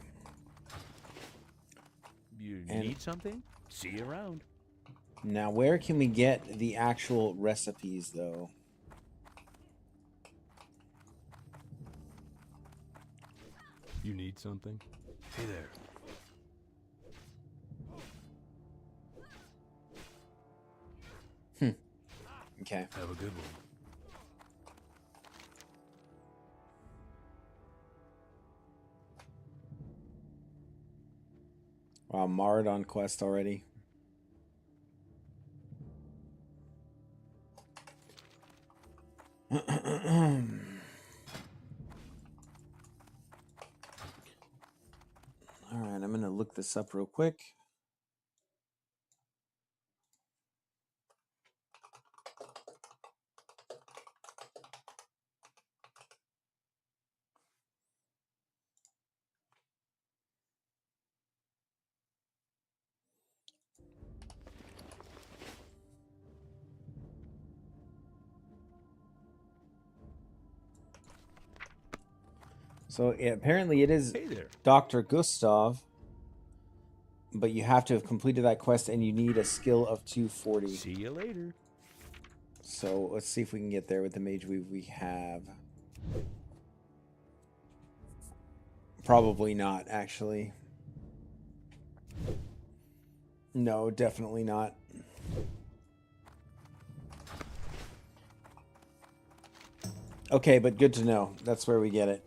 You And- need something? See you around. Now, where can we get the actual recipes, though? You need something? Hey there. Okay. Have a good one. Wow, Marred on quest already. look this up real quick. So apparently it is Hey there. Dr. Gustav, but you have to have completed that quest and you need a skill of 240. See you later. So let's see if we can get there with the mage we have. Probably not, actually. No, definitely not. Okay, but good to know. That's where we get it.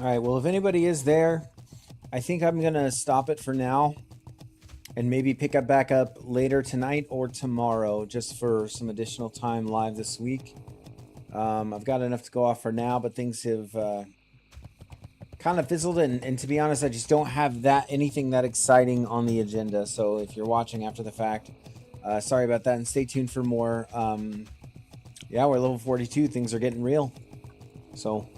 All right, well, if anybody is there, I think I'm going to stop it for now and maybe pick up back up later tonight or tomorrow just for some additional time live this week. I've got enough to go off for now, but things have kind of fizzled, and to be honest, I just don't have anything that exciting on the agenda. So if you're watching after the fact, sorry about that, and stay tuned for more. Yeah, we're level 42. Things are getting real. So